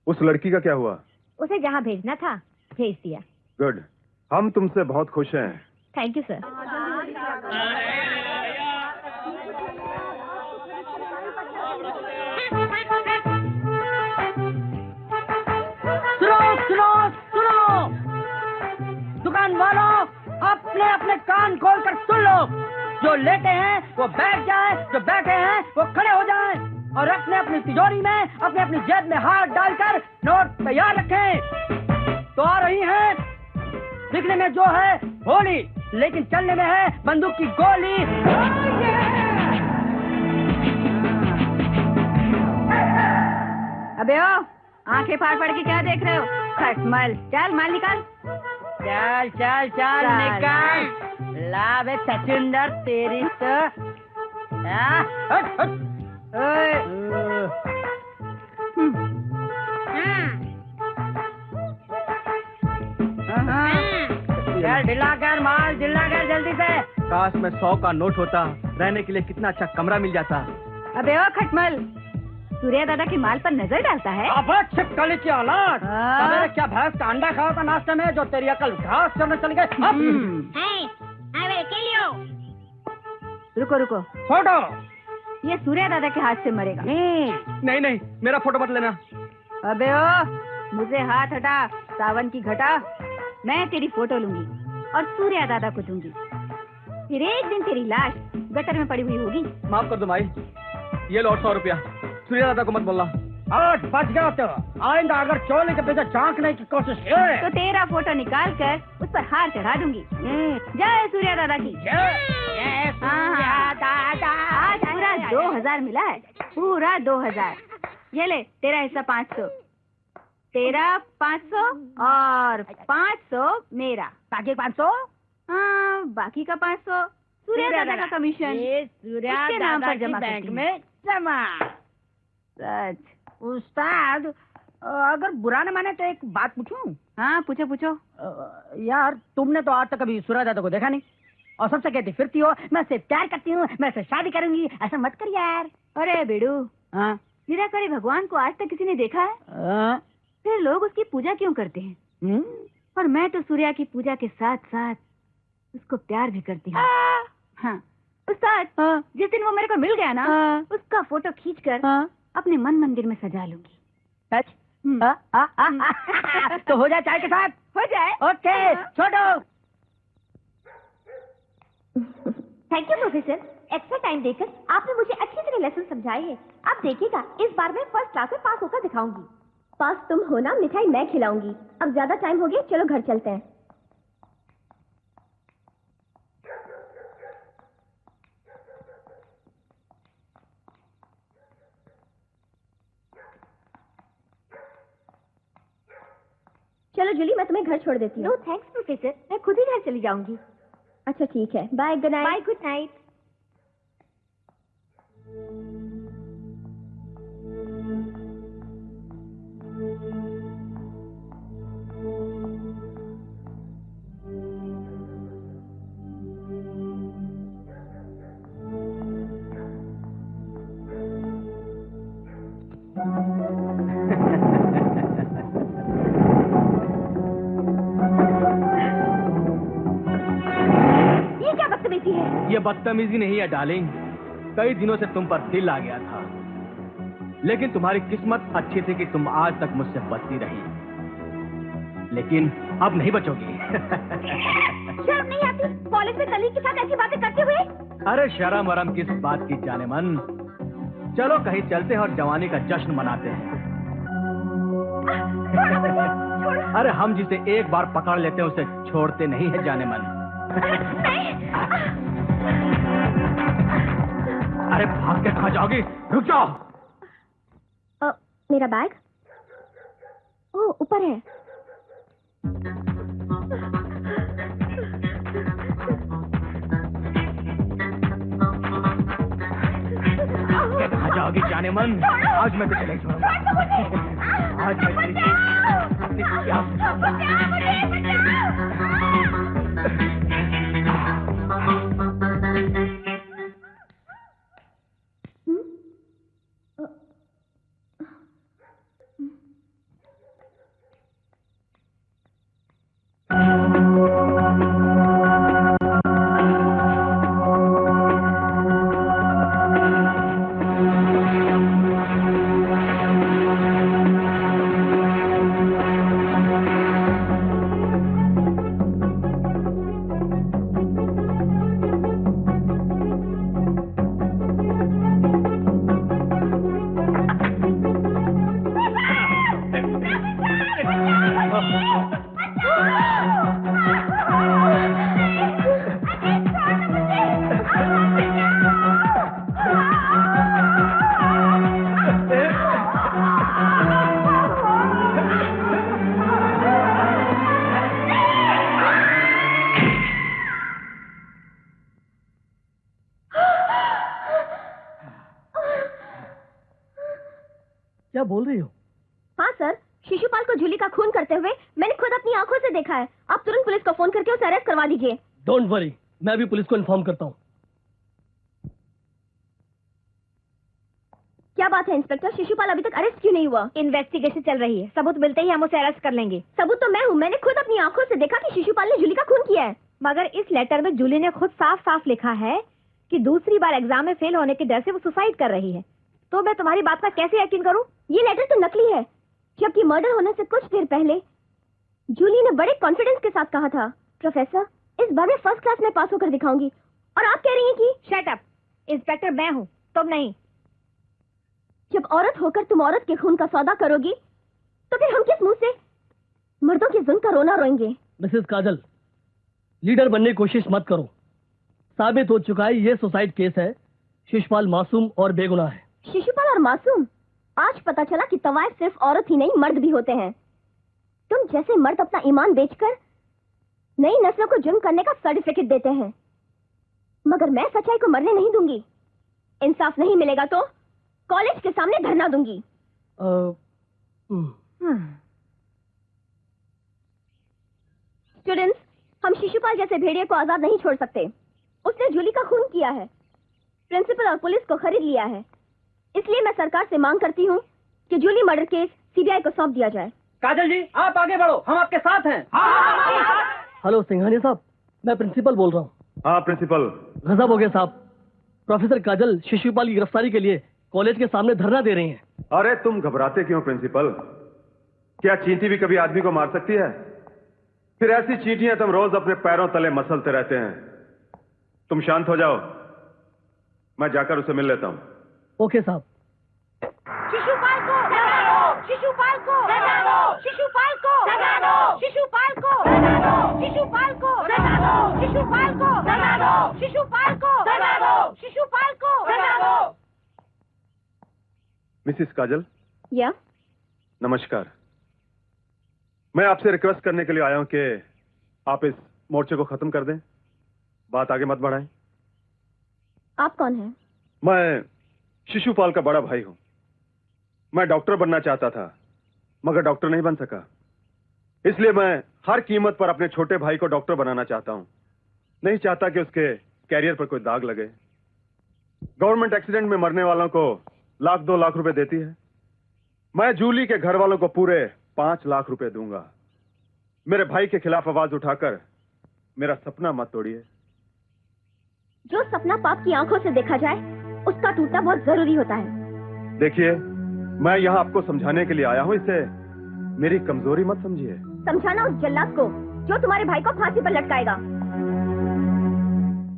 उस लड़की का क्या हुआ? उसे जहाँ भेजना था भेज दिया। गुड, हम तुमसे बहुत खुश हैं। Thank you sir. सुनो सुनो सुनो, दुकान वालों अपने अपने कान खोल कर सुन लो। जो लेटे हैं वो बैठ जाए, जो बैठे हैं वो खड़े हो जाएं और अपने अपनी तिजोरी में अपने अपनी जेब में हाथ डालकर नोट तैयार रखें। तो आ रही है, दिखने में जो है होली, लेकिन चलने में है बंदूक की गोली। अबे ओ, आंखें फाड़ फाड़ के क्या देख रहे हो? खटमल, चल माल निकाल। चल चल चल निकल। ला बे सचिंदर तेरी तो। हट हट। चल ढिला कर माल, ढिला कर जल्दी से। काश में 100 का नोट होता, रहने के लिए कितना अच्छा कमरा मिल जाता। अबे ओ खटमल, सूर्या दादा के माल पर नजर डालता है? अब छिपकली की औलाद, सवेरे क्या भैंस का अंडा खाया था नाश्ते में जो तेरी अकल घास चढ़ने चली गई। रुको रुको, छोड़ो। ये सूर्या दादा के हाथ से मरेगा। नहीं नहीं, मेरा फोटो मत लेना। अबे ओ, मुझे हाथ हटा, सावन की घटा। मैं तेरी फोटो लूंगी और सूर्या दादा को दूंगी। फिर एक दिन तेरी लाश गटर में पड़ी हुई होगी। माफ कर दो माई, ये लो 100 रुपया। सूर्या दादा को मत बोलना। आज बच गया तो आइंदा अगर चोली के पीछे झांकने की कोशिश की तो तेरा फोटो निकाल कर उस पर हार चढ़ा दूंगी। जय सूर्या दादा की। जय सूर्या दादा। आज पूरा 2000 मिला है, पूरा 2000। ये ले तेरा हिस्सा 500, तेरा 500 और 500 मेरा। बाकी 500? हाँ, बाकी का 500 सूर्या दादा का कमीशन। सूर्या उसके नाम दादा पर जमा की बैंक करती हूँ। में जमा। सच? उस्ताद, अगर बुरा न माने तो एक बात पूछूं? हाँ पूछो पूछो। यार तुमने तो आज तक कभी सूर्या दादा को देखा नहीं और सबसे कहती फिरती हो मैं उससे प्यार करती हूँ, मैं उससे शादी करूंगी। ऐसा मत कर यार। अरे बेडू, हाँ निराकारी भगवान को आज तक किसी ने देखा है? फिर लोग उसकी पूजा क्यों करते हैं? और मैं तो सूर्या की पूजा के साथ साथ उसको प्यार भी करती हूँ। हाँ उस्ताद, जिस दिन वो मेरे को मिल गया ना, उसका फोटो खींचकर अपने मन मंदिर में सजा लूंगी। सच? तो हो जाए चाय के साथ? हो जाए। ओके छोड़ो। Thank you professor, extra time देकर आपने मुझे अच्छी तरह लेसन समझाए हैं। आप देखिएगा, इस बार मैं फर्स्ट क्लास में पास होकर दिखाऊंगी। पास तुम हो ना, मिठाई मैं खिलाऊंगी। अब ज्यादा टाइम हो गया, चलो घर चलते हैं। चलो जूली, मैं तुम्हें घर छोड़ देती हूँ। नो थैंक्स प्रोफेसर, मैं खुद ही घर चली जाऊंगी। अच्छा ठीक है, bye, good night. Bye, good night. ये बदतमीजी नहीं है डार्लिंग, कई दिनों से तुम पर दिल आ गया था, लेकिन तुम्हारी किस्मत अच्छी थी कि तुम आज तक मुझसे बचती रही, लेकिन अब नहीं बचोगी। शर्म नहीं आती कॉलेज में कलीग के साथ ऐसी बातें करते हुए? अरे शर्म वरम किस बात की जाने मन, चलो कहीं चलते हैं और जवानी का जश्न मनाते हैं। अरे हम जिसे एक बार पकड़ लेते हैं उसे छोड़ते नहीं है जाने मन। अरे भाग के कहाँ जाओगी, रुक जाओ। मेरा बैग? ओ ऊपर है। कहाँ जाओगी जाने मन, आज मैं तुझे नहीं छोड़ूंगा। आज मैं अपनी क्या बोल रही हो? हाँ सर, शिशुपाल को जूली का खून करते हुए मैंने खुद अपनी आंखों से देखा है। आप तुरंत पुलिस को फोन करके उसे अरेस्ट करवा दीजिए। डोंट वरी, मैं भी पुलिस को इन्फॉर्म करता हूँ। क्या बात है इंस्पेक्टर, शिशुपाल अभी तक अरेस्ट क्यों नहीं हुआ? इन्वेस्टिगेशन चल रही है, सबूत मिलते ही हम उसे अरेस्ट कर लेंगे। सबूत तो मैं हूँ, मैंने खुद अपनी आंखों से देखा कि शिशुपाल ने जूली का खून किया है। मगर इस लेटर में जूली ने खुद साफ साफ लिखा है कि दूसरी बार एग्जाम में फेल होने के डर से वो सुसाइड कर रही है। तो मैं तुम्हारी बात का कैसे यकीन करूं? ये लेटर तो नकली है, जबकि मर्डर होने से कुछ देर पहले जूली ने बड़े कॉन्फिडेंस के साथ कहा था, प्रोफेसर इस बार मैं फर्स्ट क्लास में पास होकर दिखाऊंगी। और आप कह रही हैं कि शट अप, इंस्पेक्टर मैं हूं, तुम नहीं। जब औरत होकर तुम औरत के खून का सौदा करोगी तो फिर हम किस मुंह से मर्दों के जुल्म का रोना रोएंगे? मिसेस काजल, लीडर बनने की कोशिश मत करो। साबित हो चुका है ये सुसाइड केस है। शिशुपाल मासूम और बेगुनाह है। शिशुपाल और मासूम? आज पता चला कि तवायफ सिर्फ औरत ही नहीं मर्द भी होते हैं। तुम जैसे मर्द अपना ईमान बेचकर नई नस्लों को जुर्म करने का सर्टिफिकेट देते हैं, मगर मैं सच्चाई को मरने नहीं दूंगी। इंसाफ नहीं मिलेगा तो कॉलेज के सामने धरना दूंगी। स्टूडेंट्स, हम शिशुपाल जैसे भेड़िए को आजाद नहीं छोड़ सकते। उसने जूली का खून किया है, प्रिंसिपल और पुलिस को खरीद लिया है। इसलिए मैं सरकार से मांग करती हूँ कि जूली मर्डर केस सीबीआई को सौंप दिया जाए। काजल जी, आप आगे बढ़ो, हम आपके साथ हैं। हेलो सिंघानिया साहब, मैं प्रिंसिपल बोल रहा हूँ। हाँ प्रिंसिपल। गजब हो गया साहब, प्रोफेसर काजल शिशुपाल की गिरफ्तारी के लिए कॉलेज के सामने धरना दे रही हैं। अरे तुम घबराते क्यों प्रिंसिपल? क्या चींटी भी कभी आदमी को मार सकती है? फिर ऐसी चींटियां तुम रोज अपने पैरों तले मसलते रहते हैं। तुम शांत हो जाओ, मैं जाकर उसे मिल लेता हूं। ओके साहब। शिशुपाल को सजा दो, शिशुपाल को सजा दो, शिशुपाल को सजा दो, शिशुपाल को सजा दो, शिशुपाल को सजा दो, शिशुपाल को सजा दो, शिशुपाल को सजा दो, शिशुपाल को सजा दो। मिसिस काजल। या नमस्कार। मैं आपसे रिक्वेस्ट करने के लिए आया हूं कि आप इस मोर्चे को खत्म कर दें, बात आगे मत बढ़ाएं। आप कौन हैं? मैं शिशुपाल का बड़ा भाई हूं। मैं डॉक्टर बनना चाहता था, मगर डॉक्टर नहीं बन सका। इसलिए मैं हर कीमत पर अपने छोटे भाई को डॉक्टर बनाना चाहता हूं। नहीं चाहता कि उसके कैरियर पर कोई दाग लगे। गवर्नमेंट एक्सीडेंट में मरने वालों को 1-2 लाख रुपए देती है। मैं जूली के घर वालों को पूरे 5 लाख रुपए दूंगा। मेरे भाई के खिलाफ आवाज उठाकर मेरा सपना मत तोड़िए। जो सपना पाप की आंखों से देखा जाए उसका टूटना बहुत जरूरी होता है। देखिए, मैं यहाँ आपको समझाने के लिए आया हूँ, इसे मेरी कमजोरी मत समझिए। समझाना उस जल्लाद को जो तुम्हारे भाई को फांसी पर लटकाएगा।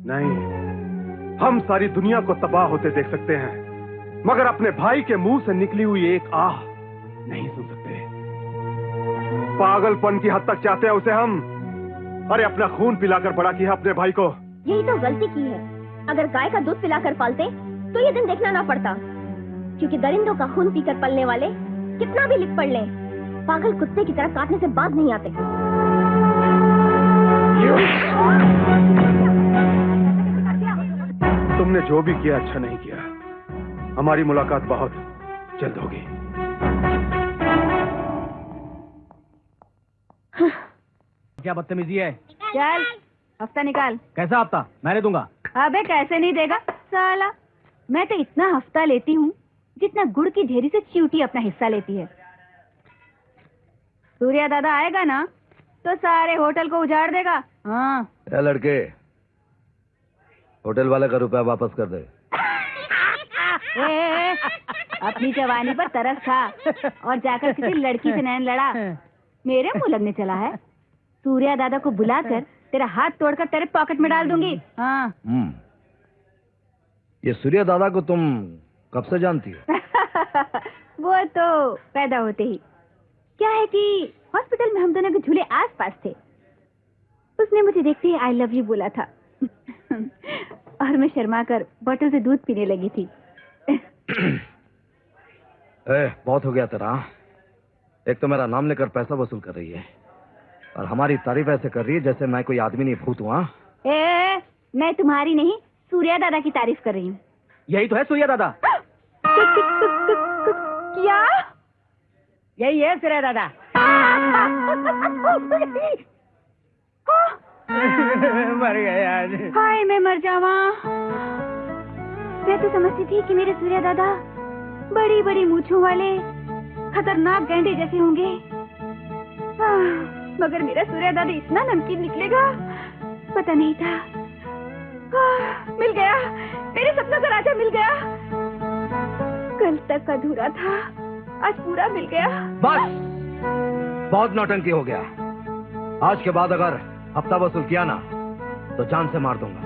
नहीं, हम सारी दुनिया को तबाह होते देख सकते हैं, मगर अपने भाई के मुंह से निकली हुई एक आह नहीं सुन सकते। पागलपन की हद तक चाहते हैं उसे हम। अरे अपना खून पिलाकर बड़ा किया अपने भाई को। यही तो गलती की है। अगर गाय का दूध पिलाकर पालते तो ये दिन देखना ना पड़ता, क्योंकि दरिंदों का खून पीकर पलने वाले कितना भी लिख पढ़ लें, पागल कुत्ते की तरह काटने से बाज नहीं आते। तुमने जो भी किया अच्छा नहीं किया। हमारी मुलाकात बहुत जल्द होगी। क्या बदतमीजी है? चल हफ्ता निकाल। कैसा हफ्ता? मैंने दूंगा। अबे कैसे नहीं देगा साला? मैं तो इतना हफ्ता लेती हूँ जितना गुड़ की ढेरी से चींटी अपना हिस्सा लेती है। सूर्या दादा आएगा ना तो सारे होटल को उजाड़ देगा। हाँ ए लड़के, होटल वाले का रुपया वापस कर दे। ए, अपनी जवानी पर तरस खा और जाकर किसी लड़की से नैन लड़ा। मेरे मुंह लगने चला है? सूर्या दादा को बुलाकर तेरा हाथ तोड़कर तेरे पॉकेट में डाल दूंगी। हाँ। ये सूर्या दादा को तुम कब से जानती हो? वो तो पैदा होते ही। क्या है कि हॉस्पिटल में हम दोनों के झूले आस पास थे। उसने मुझे देखते ही आई लव यू बोला था और मैं शर्मा कर बोतल से दूध पीने लगी थी। बहुत हो गया तेरा। एक तो मेरा नाम लेकर पैसा वसूल कर रही है और हमारी तारीफ ऐसे कर रही है जैसे मैं कोई आदमी नहीं भूत हूँ। मैं तुम्हारी नहीं सूर्या दादा की तारीफ कर रही हूँ। यही तो है सूर्या दादा। क्या? यही है सूर्या दादा। मर गया। हाय मैं मर जावा। मैं तो समझती थी कि मेरे सूर्या दादा बड़ी बड़ी मूंछों वाले खतरनाक गैंडे जैसे होंगे, मगर मेरा सूर्या दादा इतना नमकीन निकलेगा पता नहीं था। मिल गया, मेरे सपना का राजा मिल गया। कल तक अधूरा था, आज पूरा मिल गया। बस, बहुत नौटंकी हो गया। आज के बाद अगर हफ्ता वसूल किया ना तो जान से मार दूंगा।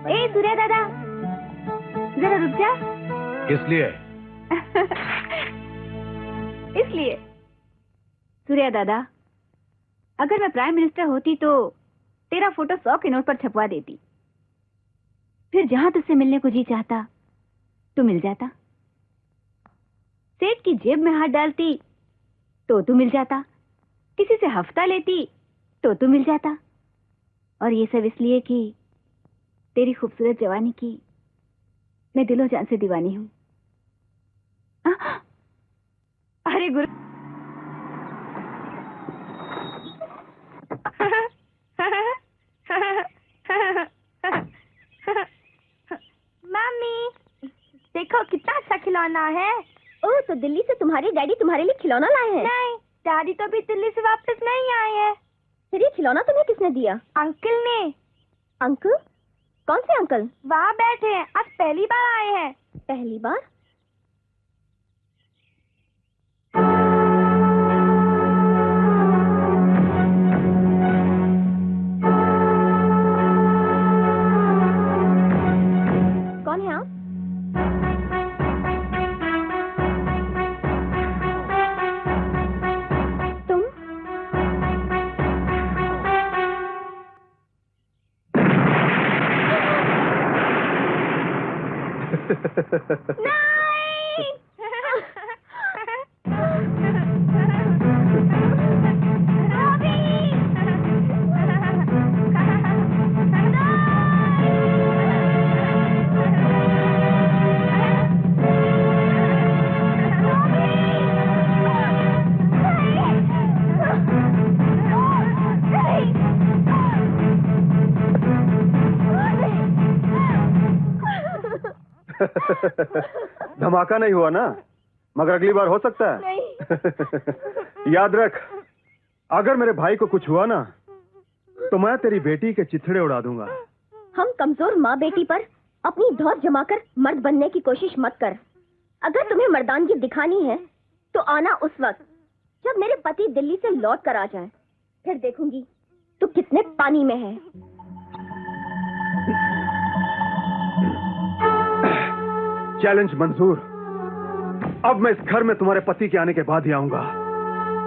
ए सूर्या दादा, जरा रुक जा। किस लिए? इसलिए सूर्या दादा, अगर मैं प्राइम मिनिस्टर होती तो तेरा फोटो 100 के नोट पर छपवा देती, फिर जहां तुझसे मिलने को जी चाहता तू मिल जाता। सेठ की जेब में हाथ डालती तो तू मिल जाता, किसी से हफ्ता लेती तो तू मिल जाता। और ये सब इसलिए कि तेरी खूबसूरत जवानी की मैं दिलो जान से दीवानी हूं। अरे गुरु, मम्मी देखो कितना अच्छा खिलौना है। ओह, तो दिल्ली से तुम्हारे डैडी तुम्हारे लिए खिलौना लाए हैं? नहीं, डैडी तो अभी दिल्ली से वापस नहीं आए हैं। फिर ये खिलौना तुम्हें किसने दिया? अंकल ने। अंकल? कौन से अंकल? वहाँ बैठे हैं, आज पहली बार आए हैं। पहली बार? कौन है आप? तुम? धमाका नहीं हुआ ना, मगर अगली बार हो सकता है। नहीं। याद रख, अगर मेरे भाई को कुछ हुआ ना तो मैं तेरी बेटी के चिथड़े उड़ा दूंगा। हम कमजोर माँ बेटी पर अपनी धौंस जमाकर मर्द बनने की कोशिश मत कर। अगर तुम्हें मर्दानगी दिखानी है तो आना उस वक्त जब मेरे पति दिल्ली से लौट कर आ जाएं। फिर देखूंगी तू कितने पानी में है। चैलेंज मंजूर। अब मैं इस घर में तुम्हारे पति के आने के बाद ही आऊंगा।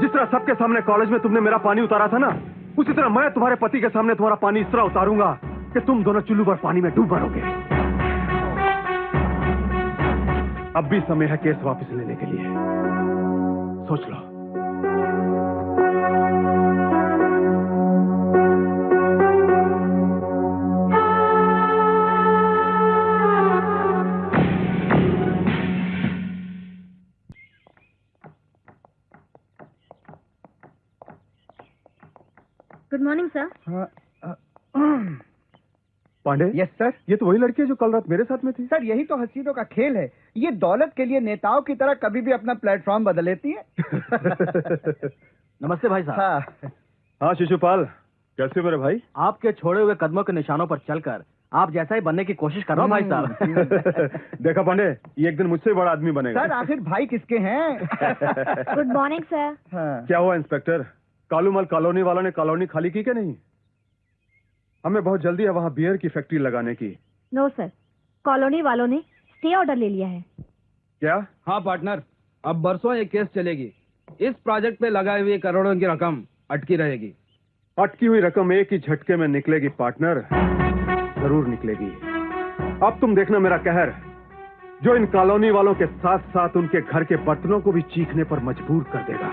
जिस तरह सबके सामने कॉलेज में तुमने मेरा पानी उतारा था ना, उसी तरह मैं तुम्हारे पति के सामने तुम्हारा पानी इस तरह उतारूंगा कि तुम दोनों चुल्लू पर पानी में डूब मरोगे। अब भी समय है केस वापस लेने के लिए, सोच लो। Good morning sir. Pandey. Yes sir. ये तो वही लड़की है जो कल रात मेरे साथ में थी। सर यही तो हसीनों का खेल है, ये दौलत के लिए नेताओं की तरह कभी भी अपना प्लेटफॉर्म बदल लेती है। नमस्ते भाई साहब। हाँ हाँ शिशुपाल, कैसे मेरे भाई? आपके छोड़े हुए कदमों के निशानों पर चलकर आप जैसा ही बनने की कोशिश कर रहा हूँ भाई साहब। देखा पांडे, ये एक दिन मुझसे बड़ा आदमी बनेगा। सर आखिर भाई किसके हैं? Good morning sir. हाँ। क्या हुआ इंस्पेक्टर, कालूमल कॉलोनी वालों ने कॉलोनी खाली की क्या नहीं? हमें बहुत जल्दी है वहाँ बियर की फैक्ट्री लगाने की। नो सर, कॉलोनी वालों ने स्टे ऑर्डर ले लिया है। क्या? हाँ पार्टनर, अब बरसों ये केस चलेगी। इस प्रोजेक्ट पे लगाई हुई करोड़ों की रकम अटकी रहेगी। अटकी हुई रकम एक ही झटके में निकलेगी पार्टनर, जरूर निकलेगी। अब तुम देखना मेरा कहर, जो इन कॉलोनी वालों के साथ साथ उनके घर के बर्तनों को भी चीखने पर मजबूर कर देगा।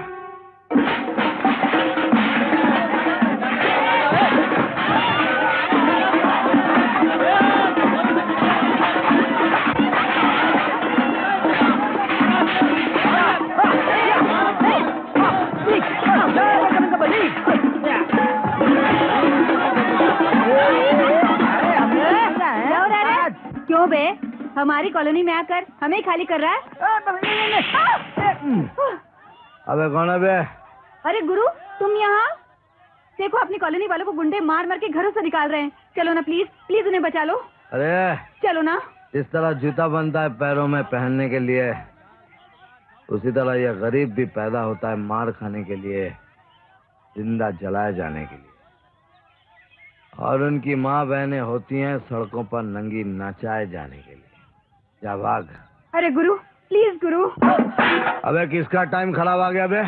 हमारी कॉलोनी में आकर हमें खाली कर रहा है। अबे कौन है बे? अरे गुरु, तुम यहाँ देखो, अपनी कॉलोनी वालों को गुंडे मार मार के घरों से निकाल रहे हैं। चलो ना प्लीज, प्लीज उन्हें बचा लो। अरे चलो ना। इस तरह जूता बनता है पैरों में पहनने के लिए, उसी तरह यह गरीब भी पैदा होता है मार खाने के लिए, जिंदा जलाए जाने के लिए। और उनकी माँ बहनें होती हैं सड़कों पर नंगी नाचाए जाने के लिए। जा भाग। अरे गुरु, प्लीज गुरु। अबे किसका टाइम खराब आ गया बे?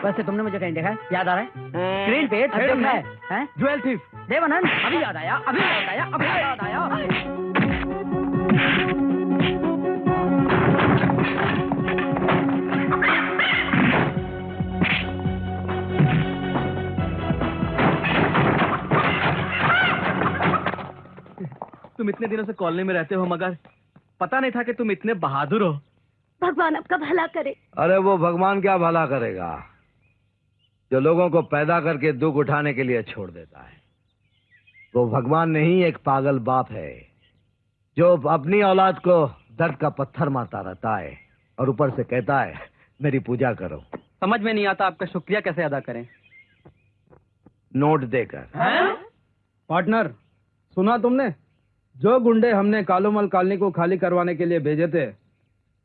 वैसे तुमने मुझे कहीं देखा है? याद आ रहा है? स्क्रीन पे देखा है? ज्वेल थीफ देवानंद, अभी याद आया, अभी याद आया, अभी याद आया। तुम इतने दिनों से कॉलोनी में रहते हो मगर पता नहीं था कि तुम इतने बहादुर हो। भगवान आपका भला करे। अरे वो भगवान क्या भला करेगा जो लोगों को पैदा करके दुख उठाने के लिए छोड़ देता है। वो भगवान नहीं, एक पागल बाप है जो अपनी औलाद को दर्द का पत्थर मारता रहता है और ऊपर से कहता है मेरी पूजा करो। समझ में नहीं आता आपका शुक्रिया कैसे अदा करें। नोट देकर। पार्टनर, सुना तुमने? जो गुंडे हमने कालूमल कॉलोनी को खाली करवाने के लिए भेजे थे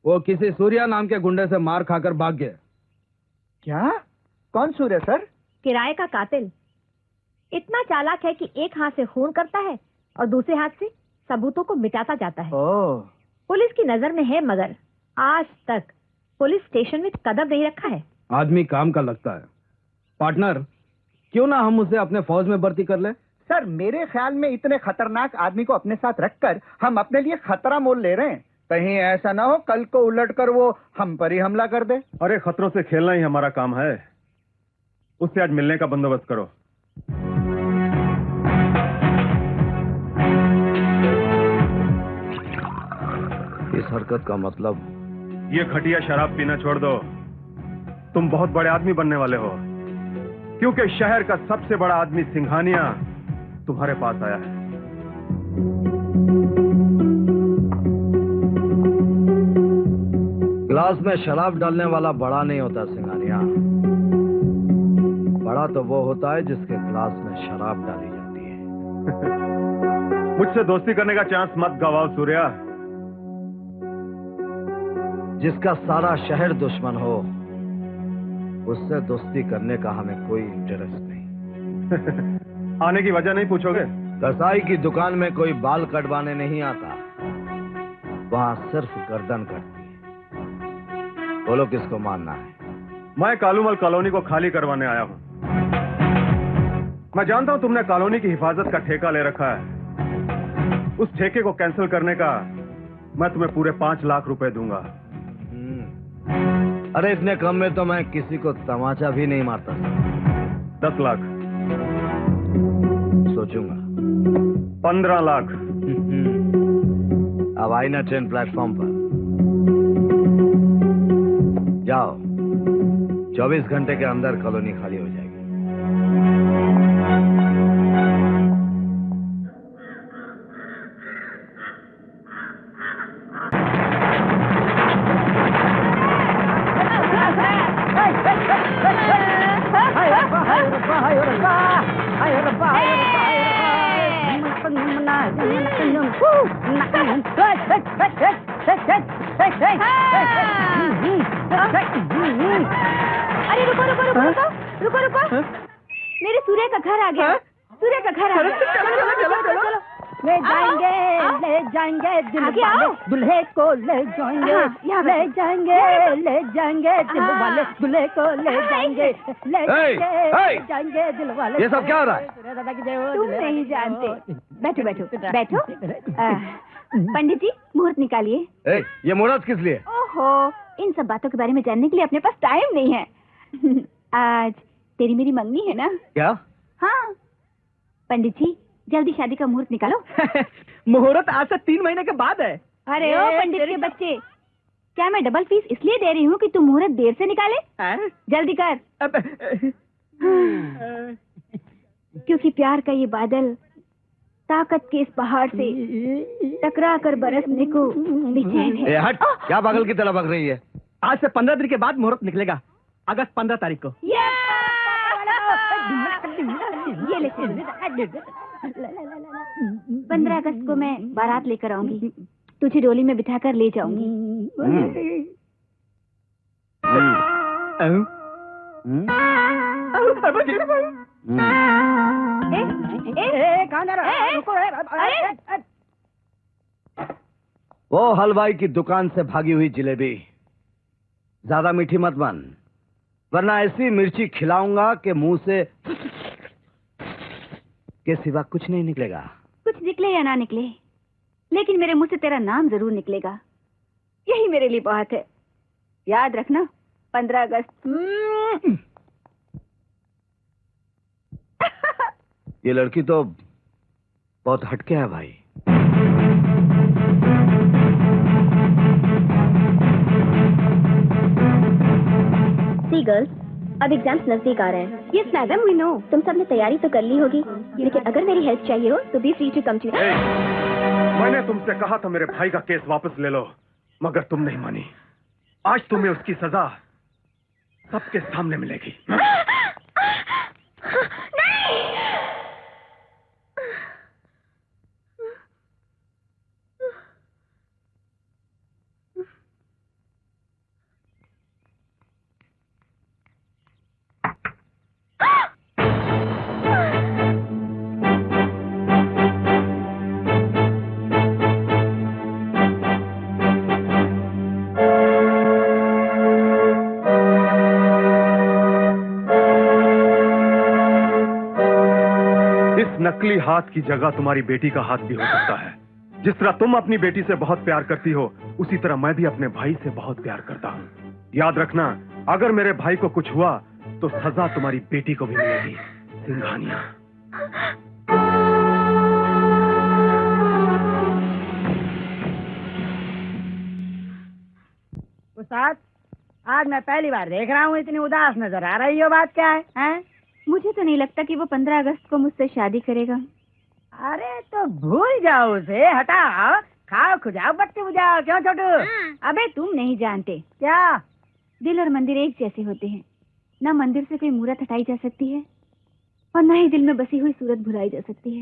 वो किसी सूर्या नाम के गुंडे से मार खाकर भाग गए। क्या? कौन सूर्य सर? किराए का कातिल। इतना चालाक है कि एक हाथ से खून करता है और दूसरे हाथ से सबूतों को मिटाता जाता है। ओह। पुलिस की नजर में है मगर आज तक पुलिस स्टेशन में कदम नहीं रखा है। आदमी काम का लगता है। पार्टनर, क्यों ना हम उसे अपने फौज में भर्ती कर ले? सर मेरे ख्याल में इतने खतरनाक आदमी को अपने साथ रखकर हम अपने लिए खतरा मोल ले रहे हैं। कहीं ऐसा ना हो कल को उलटकर वो हम पर ही हमला कर दे। अरे खतरों से खेलना ही हमारा काम है। उससे आज मिलने का बंदोबस्त करो। इस हरकत का मतलब? ये खटिया शराब पीना छोड़ दो। तुम बहुत बड़े आदमी बनने वाले हो क्योंकि शहर का सबसे बड़ा आदमी सिंघानिया तुम्हारे पास आया है। ग्लास में शराब डालने वाला बड़ा नहीं होता सिंघानिया। बड़ा तो वो होता है जिसके ग्लास में शराब डाली जाती है। मुझसे दोस्ती करने का चांस मत गवाओ सूर्या। जिसका सारा शहर दुश्मन हो उससे दोस्ती करने का हमें कोई इंटरेस्ट नहीं। आने की वजह नहीं पूछोगे? कसाई की दुकान में कोई बाल कटवाने नहीं आता, वहां सिर्फ गर्दन कटती है। बोलो किसको मानना है? मैं कालूमल कॉलोनी को खाली करवाने आया हूं। मैं जानता हूं तुमने कॉलोनी की हिफाजत का ठेका ले रखा है। उस ठेके को कैंसिल करने का मैं तुम्हें पूरे 5 लाख रुपए दूंगा। अरे इतने कम में तो मैं किसी को तमाचा भी नहीं मारता। 10 लाख। सोचूंगा। 15 लाख। अब आई ना ट्रेन प्लेटफॉर्म पर। जाओ, 24 घंटे के अंदर कॉलोनी खाली हो जाएगी। अरे रुको रुको रुको रुको रुको रुको, मेरे सूर्य का घर आ गया। सूर्य का घर आ गया। चलो ले जाएंगे दुल्हे को ले जाएंगे, ले जाएंगे दिल वाले दूल्हे को ले जाएंगे दिल वाले। ये सब क्या हो रहा है? तुम नहीं जानते। बैठो बैठो बैठो। पंडित जी मुहूर्त निकालिए। ये मुहूर्त किस लिए? ओहो, इन सब बातों के बारे में जानने के लिए अपने पास टाइम नहीं है। आज तेरी मेरी मंगनी है ना? क्या? हाँ पंडित जी, जल्दी शादी का मुहूर्त निकालो। मुहूर्त आज से 3 महीने के बाद है। अरे ओ पंडित के बच्चे, क्या मैं डबल फीस इसलिए दे रही हूँ कि तुम मुहूर्त देर से निकाले? जल्दी कर। क्योंकि प्यार का ये बादल ताकत के इस पहाड़ से टकरा कर बरसने को बेचैन है। हट, क्या पागल की तरह बक रही है? आज से 15 दिन के बाद मुहूर्त निकलेगा, अगस्त 15 तारीख को। ये ले 15 अगस्त को मैं बारात लेकर आऊंगी, तुझे डोली में बिठाकर ले जाऊंगी। वो हलवाई की दुकान से भागी हुई जिलेबी ज्यादा मीठी मत बन, वरना ऐसी मिर्ची खिलाऊंगा कि मुंह से के सिवा कुछ नहीं निकलेगा। कुछ निकले या ना निकले, लेकिन मेरे मुंह से तेरा नाम जरूर निकलेगा। यही मेरे लिए बहुत है। याद रखना, 15 अगस्त। ये लड़की तो बहुत हटके है भाई। सी गर्ल्स, अब एग्जाम्स नजदीक आ रहे हैं। Yes madam, we know. तुम सबने तैयारी तो कर ली होगी, लेकिन अगर मेरी हेल्प चाहिए हो तो be free to come to. मैंने तुमसे कहा था मेरे भाई का केस वापस ले लो, मगर तुम नहीं मानी। आज तुम्हें उसकी सजा सबके सामने मिलेगी। नकली हाथ की जगह तुम्हारी बेटी का हाथ भी हो सकता है। जिस तरह तुम अपनी बेटी से बहुत प्यार करती हो, उसी तरह मैं भी अपने भाई से बहुत प्यार करता हूँ। याद रखना, अगर मेरे भाई को कुछ हुआ तो सजा तुम्हारी बेटी को भी मिलेगी। सिंघानिया। उस्ताद, आज मैं पहली बार देख रहा हूँ इतनी उदास नजर आ रही हो। बात क्या है, हैं? मुझे तो नहीं लगता कि वो 15 अगस्त को मुझसे शादी करेगा। अरे तो भूल जाओ उसे, हटाओ, खाओ खुजाओ, बत्ती बुझाओ। क्यों छोटू? अबे तुम नहीं जानते। क्या? दिल और मंदिर एक जैसे होते हैं। ना मंदिर से कोई मूरत हटाई जा सकती है और ना ही दिल में बसी हुई सूरत भुलाई जा सकती है।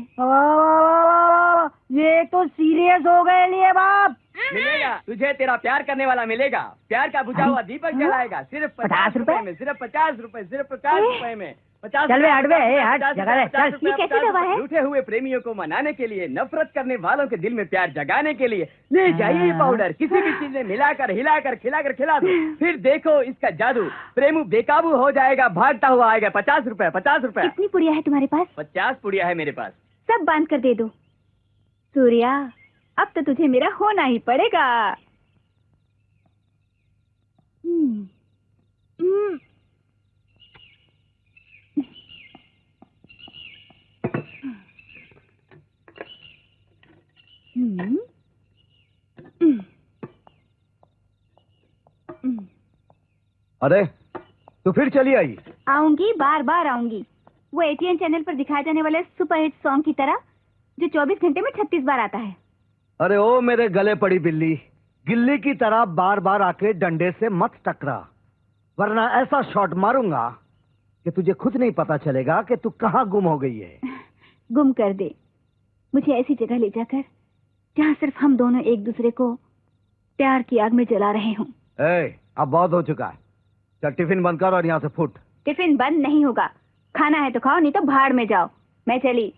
ये तो सीरियस हो गए लिए बाप। मिलेगा तुझे, तेरा प्यार करने वाला मिलेगा। प्यार का बुझा हुआ दीपक जलाएगा। सिर्फ 50 रुपए में, सिर्फ 50 रुपए, सिर्फ 50 रुपए में। चल बे हट बे, हट जगह दे, चल। ये कैसी दवा है? रूठे हुए प्रेमियों को मनाने के लिए, नफरत करने वालों के दिल में प्यार जगाने के लिए ले जाइए ये पाउडर। किसी भी चीज में मिलाकर, हिलाकर, खिलाकर खिला दो, फिर देखो इसका जादू। प्रेमू बेकाबू हो जाएगा, भागता हुआ आएगा। 50 रुपए, 50 रुपए। कितनी पुड़िया है तुम्हारे पास? 50 पुड़िया है मेरे पास। सब बांध कर दे दो। सूर्या, अब तो तुझे मेरा होना ही पड़ेगा। अरे तू फिर चली आई? आऊंगी, बार बार आऊंगी। वो एटीएन चैनल पर दिखाए जाने वाले सुपरहिट सॉन्ग की तरह, जो 24 घंटे में 36 बार आता है। अरे ओ मेरे गले पड़ी बिल्ली, गिल्ली की तरह बार बार आके डंडे से मत टकरा, वरना ऐसा शॉट मारूंगा कि तुझे खुद नहीं पता चलेगा कि तू कहाँ गुम हो गई है। गुम कर दे मुझे ऐसी जगह ले जाकर जहाँ सिर्फ हम दोनों एक दूसरे को प्यार की आग में जला रहे हों। अब बहुत हो चुका है, चल टिफिन बंद कर और यहाँ से फुट। टिफिन बंद नहीं होगा, खाना है तो खाओ, नहीं तो भाड़ में जाओ। मैं चली।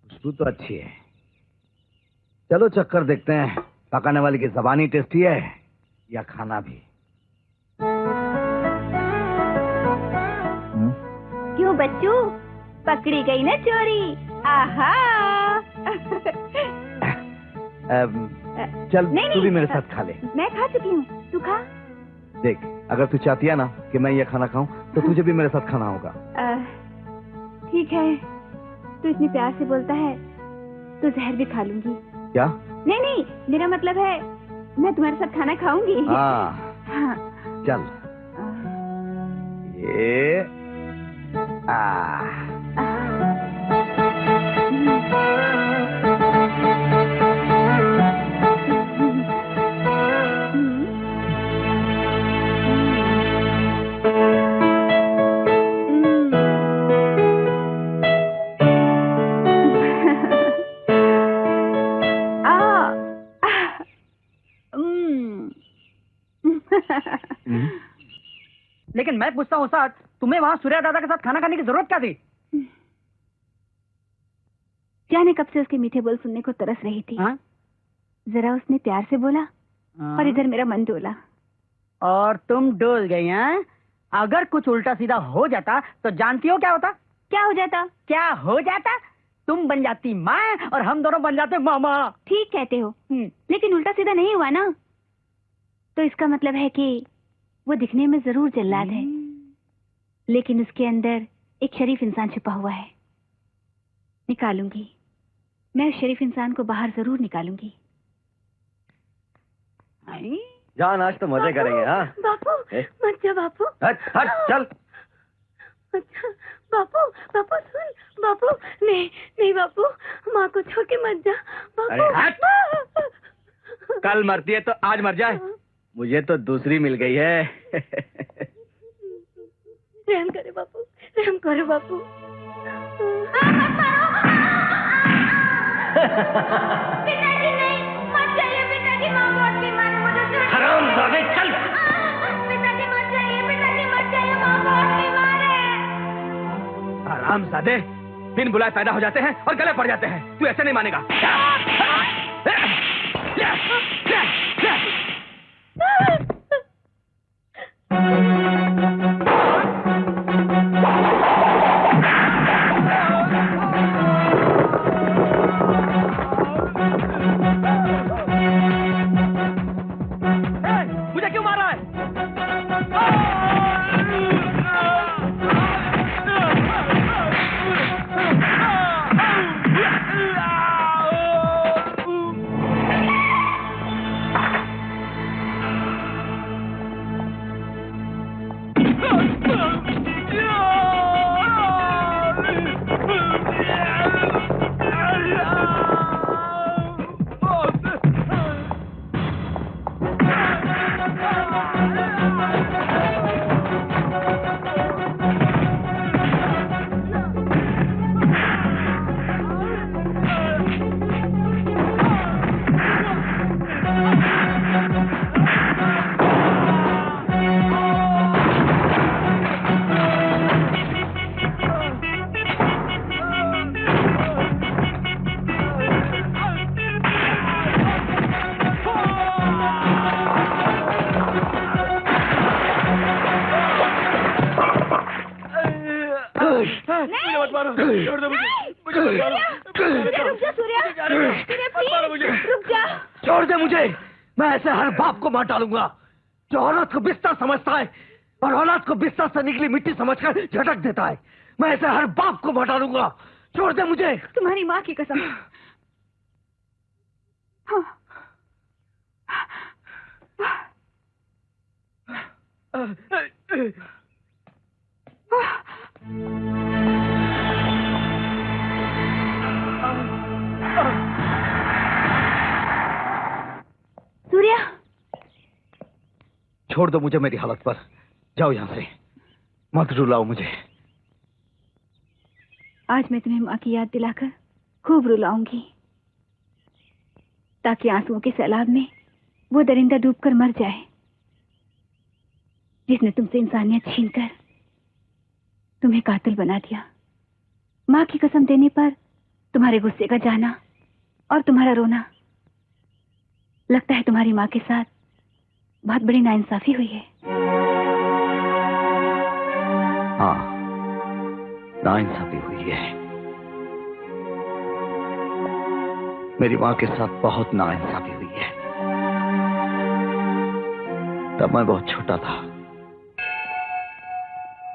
खुशबू तो अच्छी है। चलो चक्कर देखते हैं, पकाने वाली की जबानी टेस्टी है या खाना भी। क्यों बच्चू, पकड़ी गई ना चोरी? आहा। चल नहीं, तू भी नहीं, मेरे साथ खा ले। मैं खा चुकी हूँ, तू खा। देख, अगर तू चाहती है ना कि मैं ये खाना खाऊं तो तुझे भी मेरे साथ खाना होगा। ठीक है, तू इतनी प्यार से बोलता है तो जहर भी खा लूंगी। क्या? नहीं नहीं, मेरा मतलब है मैं तुम्हारे साथ खाना खाऊंगी। हाँ। चल। ये लेकिन मैं पूछता हूँ साथ, तुम्हें वहाँ सूर्या दादा के साथ खाना खाने की जरूरत क्या थी? जाने कब से उसके मीठे बोल सुनने को तरस रही थी। जरा उसने प्यार से बोला और इधर मेरा मन डोला। और तुम डोल गई हैं? अगर कुछ उल्टा सीधा हो जाता तो जानती हो क्या होता? क्या हो जाता? क्या हो जाता? तुम बन जाती माँ और हम दोनों बन जाते मामा। ठीक कहते हो, लेकिन उल्टा सीधा नहीं हुआ ना, तो इसका मतलब है कि वो दिखने में जरूर जल्लाद है, लेकिन उसके अंदर एक शरीफ इंसान छुपा हुआ है। निकालूंगी, मैं उस शरीफ इंसान को बाहर जरूर निकालूंगी। जान आज तो मजे करेंगे। हाँ बापू मत जा बापू। हट हट चल। अच्छा बापू, बापू सुन, बापू नहीं नहीं बापू, माँ को छोड़ के मत जा बापू। अरे हट। कल मरती है तो आज मर जाए, मुझे तो दूसरी मिल गई है। रहम करे बापू, रहम करे बापू। पिताजी नहीं, मत जाइए पिताजी, माँ बहुत बीमार है, मुझे छोड़। हरामजादे चल। पिताजी मत जाइए, पिताजी मत जाइए, माँ बहुत बीमार है। हरामजादे बिन बुलाए पैदा हो जाते हैं और गले पड़ जाते हैं। तू ऐसे नहीं मानेगा। मुझे क्यों मार रहा है? मारो, छोड़ दो मुझे मत मारो। रुक जा सूर्या, प्लीज रुक जा। छोड़ दे मुझे, मैं ऐसे हर बाप को मार डालूंगा जो औरत को बिस्तर समझता है और औलाद को बिस्तर से निकली मिट्टी समझकर झटक देता है। मैं ऐसे हर बाप को मार डालूंगा। छोड़ दे मुझे। तुम्हारी माँ की कसम। सूर्या, छोड़ दो मुझे मेरी हालत पर। जाओ यहां से, मत रुलाओ मुझे। आज मैं तुम्हें माँ की याद दिलाकर खूब रुलाऊंगी, ताकि आंसुओं के सैलाब में वो दरिंदा डूबकर मर जाए जिसने तुमसे इंसानियत छीनकर तुम्हें कातिल बना दिया। माँ की कसम देने पर तुम्हारे गुस्से का जाना और तुम्हारा रोना, लगता है तुम्हारी माँ के साथ बहुत बड़ी नाइंसाफी हुई है। हाँ, नाइंसाफी हुई है। मेरी माँ के साथ बहुत नाइंसाफी हुई है। तब मैं बहुत छोटा था।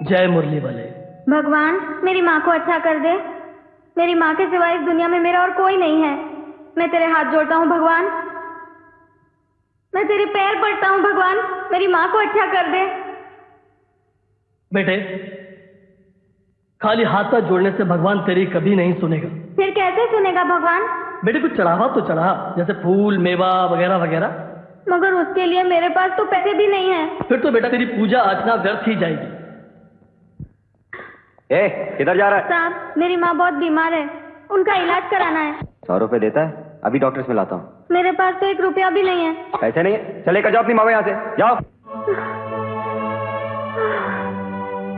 जय मुरली वाले। भगवान मेरी माँ को अच्छा कर दे। मेरी माँ के सिवाय इस दुनिया में मेरा और कोई नहीं है। मैं तेरे हाथ जोड़ता हूँ भगवान, मैं तेरे पैर पड़ता हूँ भगवान, मेरी माँ को अच्छा कर दे। बेटे, खाली हाथ पांव जोड़ने से भगवान तेरी कभी नहीं सुनेगा। फिर कैसे सुनेगा भगवान? बेटे कुछ चढ़ावा तो चढ़ा, जैसे फूल मेवा वगैरह वगैरह। मगर उसके लिए मेरे पास तो पैसे भी नहीं है। फिर तो बेटा तेरी पूजा अर्चना व्यर्थ ही जाएगी। किधर जा रहा है? साहब मेरी माँ बहुत बीमार है, उनका इलाज कराना है। 100 रुपए देता है? अभी डॉक्टर से मिलाता हूँ। मेरे पास तो 1 रुपया भी नहीं है। पैसे नहीं है? चले कर जाओ अपनी माँ को यहाँ से, जाओ।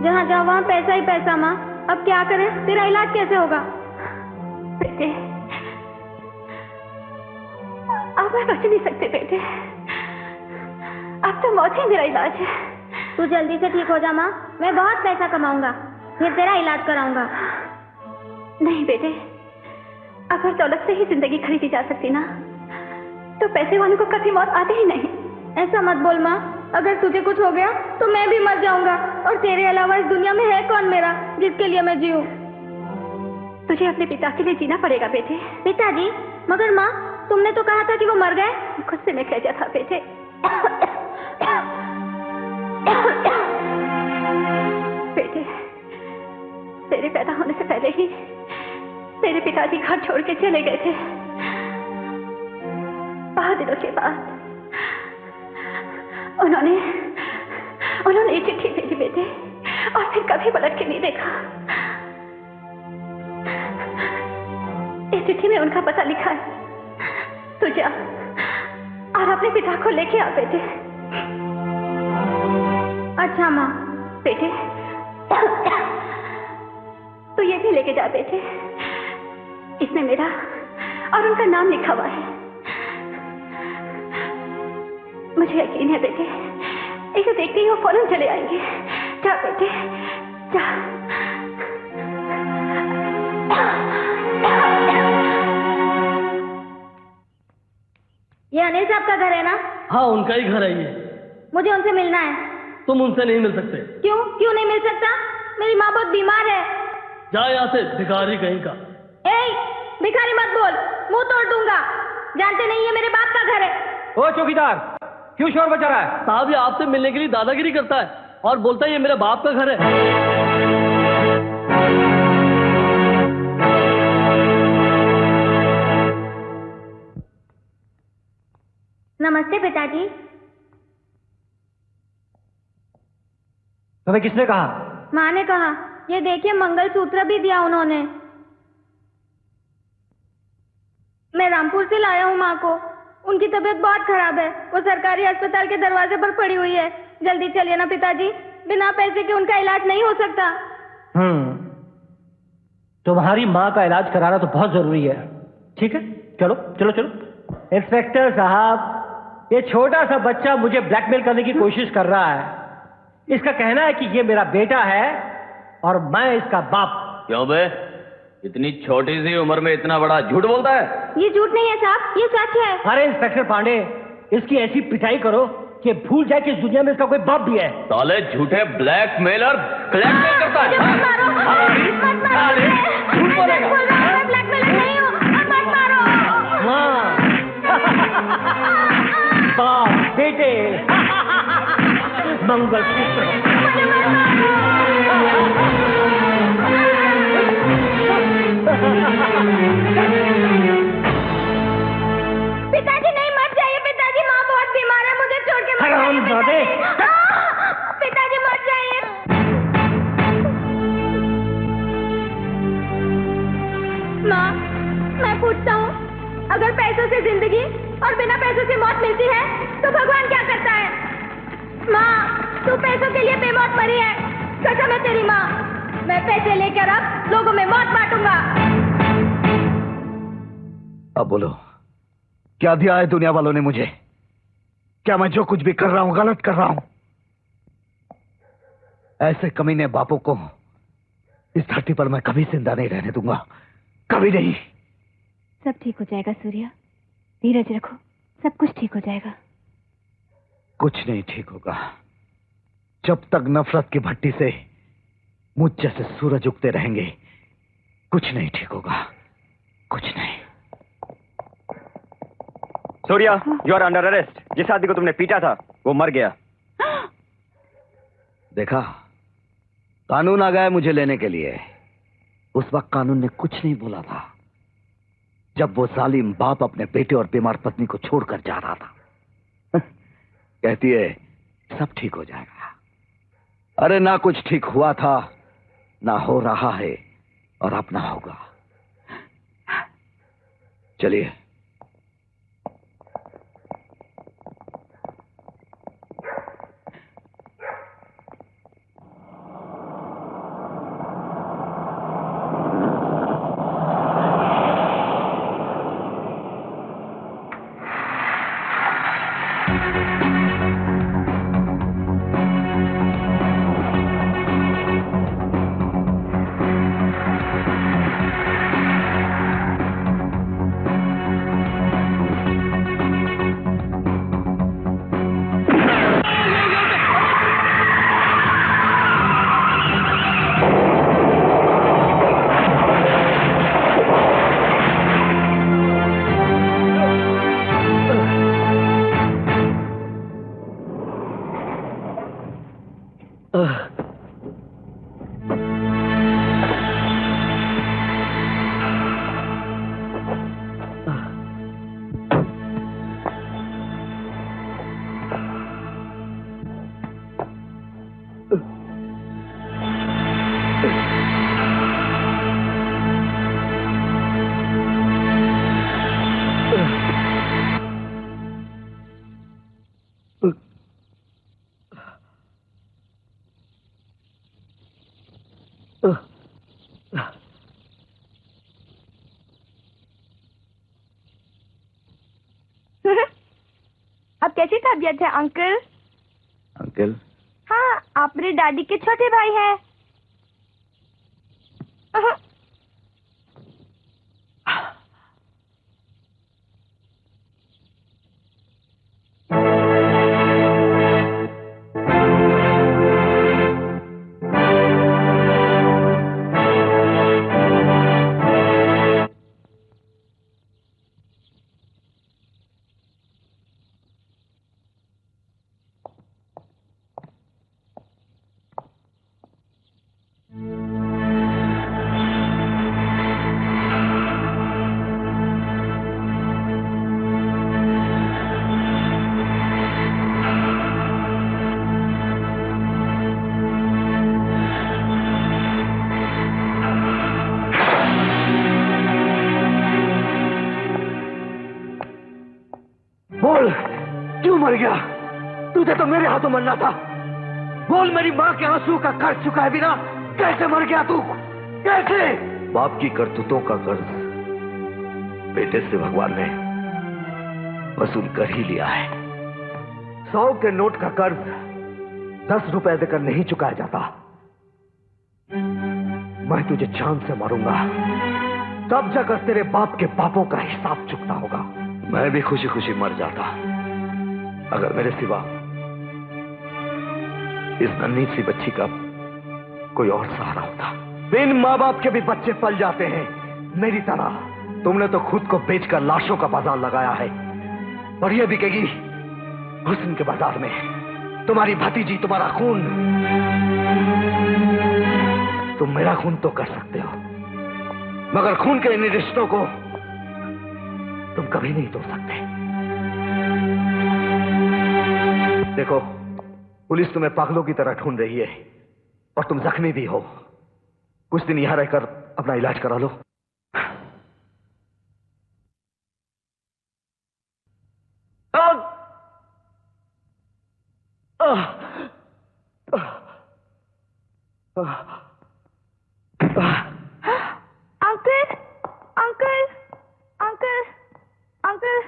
जहाँ जाओ वहाँ पैसा ही पैसा। माँ अब क्या करें, तेरा इलाज कैसे होगा? बेटे, अब मैं बच नहीं सकते बेटे, अब तो मौत ही मेरा इलाज है। तू जल्दी से ठीक हो जा माँ, मैं बहुत पैसा कमाऊंगा, फिर तेरा इलाज कराऊंगा। नहीं बेटे, अगर दौलत से ही जिंदगी खरीदी जा सकती ना, तो पैसे वालों को कभी मौत आती ही नहीं। ऐसा मत बोल माँ, अगर तुझे कुछ हो गया तो मैं भी मर जाऊंगा, और तेरे अलावा इस दुनिया में है कौन मेरा जिसके लिए मैं जीऊं? तुझे अपने पिता के लिए जीना पड़ेगा बेटे। पिताजी? मगर माँ तुमने तो कहा था कि वो मर गए। गुस्से में कह दिया था बेटे। बेटे, तेरे पैदा होने से पहले ही तेरे पिताजी घर छोड़ के चले गए थे। बहुत दिनों के बाद उन्होंने एक चिट्ठी भेजी बेटे, और फिर कभी पलट के नहीं देखा। इस चिट्ठी में उनका पता लिखा है। तू जा और अपने पिता को लेके आ बेटे। अच्छा माँ। बेटे, तो ये भी लेके जा बेटे, इसमें मेरा और उनका नाम लिखा हुआ है। मुझे यकीन है बेटे, इसे देखते ही वो फौरन चले आएंगे। जा बेटे, जा। ये अनिल साहब का घर है ना? हाँ उनका ही घर है ये। मुझे उनसे मिलना है। तुम उनसे नहीं मिल सकते। क्यों? क्यों नहीं मिल सकता? मेरी माँ बहुत बीमार है। जा यहाँ से भिखारी कहीं का। भिखारी मत बोल, मुंह तोड़ दूंगा। जानते नहीं है मेरे बाप का घर है। ओ चौकीदार, क्यों शोर बचा रहा है? साहब ये आपसे मिलने के लिए दादागिरी करता है और बोलता है ये मेरे बाप का घर है। नमस्ते पिताजी। तुम्हें किसने कहा? माँ ने कहा। ये देखिए मंगलसूत्र भी दिया उन्होंने। मैं रामपुर से लाया हूँ माँ को। उनकी तबीयत बहुत खराब है, वो सरकारी अस्पताल के दरवाजे पर पड़ी हुई है। जल्दी चलिए ना पिताजी, बिना पैसे के उनका इलाज नहीं हो सकता। तुम्हारी माँ का इलाज कराना तो बहुत जरूरी है। ठीक है, चलो चलो चलो। इंस्पेक्टर साहब, ये छोटा सा बच्चा मुझे ब्लैकमेल करने की कोशिश कर रहा है। इसका कहना है कि ये मेरा बेटा है और मैं इसका बाप। क्यों बे? इतनी छोटी सी उम्र में इतना बड़ा झूठ बोलता है? ये झूठ नहीं है साहब, ये सच है। अरे इंस्पेक्टर पांडे, इसकी ऐसी पिटाई करो कि भूल जाए कि इस दुनिया में इसका कोई बाप भी है। साले झूठे ब्लैकमेलर ब्लैकमेल करता है। झूठ बोलेगा। मैं ब्लैकमेलर नहीं हूँ, मत मारो। हाँ। बाप बेटे मंगलसूत्र। पिताजी नहीं, मत जाइए पिताजी, माँ बहुत बीमार है, मुझे छोड़ के मत जाइए पिताजी, मत जाइए। माँ, मैं पूछता हूँ, अगर पैसों से जिंदगी और बिना पैसों से मौत मिलती है तो भगवान क्या करता है? माँ, तू पैसों के लिए बेमौत मरी है, कसम है तेरी माँ। मैं पैसे लेकर अब लोगों में मौत बांटूंगा। अब बोलो, क्या दिया है दुनिया वालों ने मुझे? क्या मैं जो कुछ भी कर रहा हूं गलत कर रहा हूं? ऐसे कमीने बापों को इस धरती पर मैं कभी जिंदा नहीं रहने दूंगा, कभी नहीं। सब ठीक हो जाएगा सूर्या, धीरज रखो, सब कुछ ठीक हो जाएगा। कुछ नहीं ठीक होगा जब तक नफरत की भट्टी से मुझ जैसे सूरज उगते रहेंगे। कुछ नहीं ठीक होगा, कुछ नहीं। Surya, you are under arrest. जिस आदमी को तुमने पीटा था वो मर गया। देखा, कानून आ गया मुझे लेने के लिए। उस वक्त कानून ने कुछ नहीं बोला था जब वो जालिम बाप अपने बेटे और बीमार पत्नी को छोड़कर जा रहा था। कहती है सब ठीक हो जाएगा। अरे ना कुछ ठीक हुआ था, ना हो रहा है, और अब ना होगा। चलिए। अब कैसी तबीयत है अंकल? अंकल? हाँ, आप मेरे डैडी के छोटे भाई हैं। बोल, क्यों मर गया? तुझे तो मेरे हाथों मरना था। बोल, मेरी माँ के आंसू का कर्ज चुकाए बिना कैसे मर गया तू? कैसे? बाप की करतूतों का कर्ज बेटे से भगवान ने वसूल कर ही लिया है। 100 के नोट का कर्ज 10 रुपए देकर नहीं चुकाया जाता। मैं तुझे जान से मारूंगा, तब जाकर तेरे बाप के पापों का हिसाब चुकता होगा। मैं भी खुशी खुशी मर जाता अगर मेरे सिवा इस नन्ही सी बच्ची का कोई और सहारा होता। बिन माँ बाप के भी बच्चे पल जाते हैं मेरी तरह। तुमने तो खुद को बेचकर लाशों का बाजार लगाया है, और यह बिकेगी हुस्न के बाजार में। तुम्हारी भतीजी, तुम्हारा खून, तुम मेरा खून तो कर सकते हो, मगर खून के इन रिश्तों को तुम कभी नहीं तोड़ सकते। देखो, पुलिस तुम्हें पागलों की तरह ढूंढ रही है, और तुम जख्मी भी हो। कुछ दिन यहां रहकर अपना इलाज करा लो। Uncle, uncle, uncle, uncle.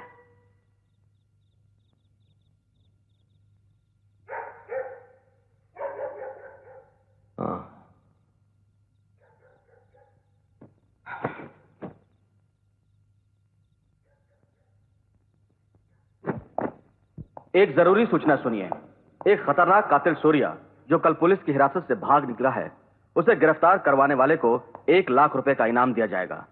एक जरूरी सूचना सुनिए। एक खतरनाक कातिल सूर्या, जो कल पुलिस की हिरासत से भाग निकला है, उसे गिरफ्तार करवाने वाले को 1 लाख रुपए का इनाम दिया जाएगा।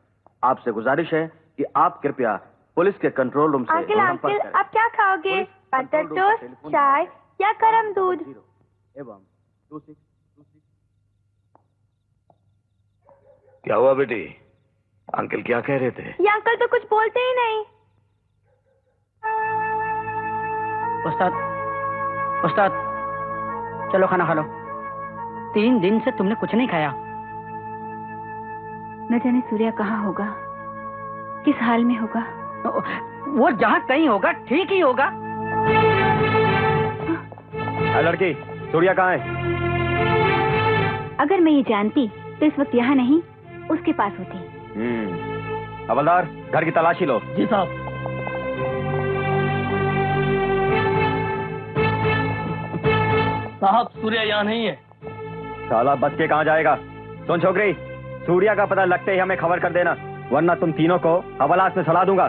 आपसे गुजारिश है कि आप कृपया पुलिस के कंट्रोल रूम से अंकल, अंकल, आप क्या खाओगे? बटर टोस्ट, चाय या गरम दूध? एवं 26। क्या हुआ बेटी? अंकल क्या कह रहे थे? ये अंकल तो कुछ बोलते ही नहीं। उस्ताद, उस्ताद, चलो खाना खा लो। 3 दिन से तुमने कुछ नहीं खाया। न जाने सूर्या कहाँ होगा, किस हाल में होगा। वो जहाँ कहीं होगा ठीक ही होगा। लड़की, सूर्या कहाँ है? अगर मैं ये जानती तो इस वक्त यहाँ नहीं, उसके पास होती। हवलदार, घर की तलाशी लो। जी साहब। साहब, सूर्या यहाँ नहीं है। साला बच के कहाँ जाएगा? सुन छोकरी, सूर्या का पता लगते ही हमें खबर कर देना, वरना तुम तीनों को हवालात में सड़ा दूंगा।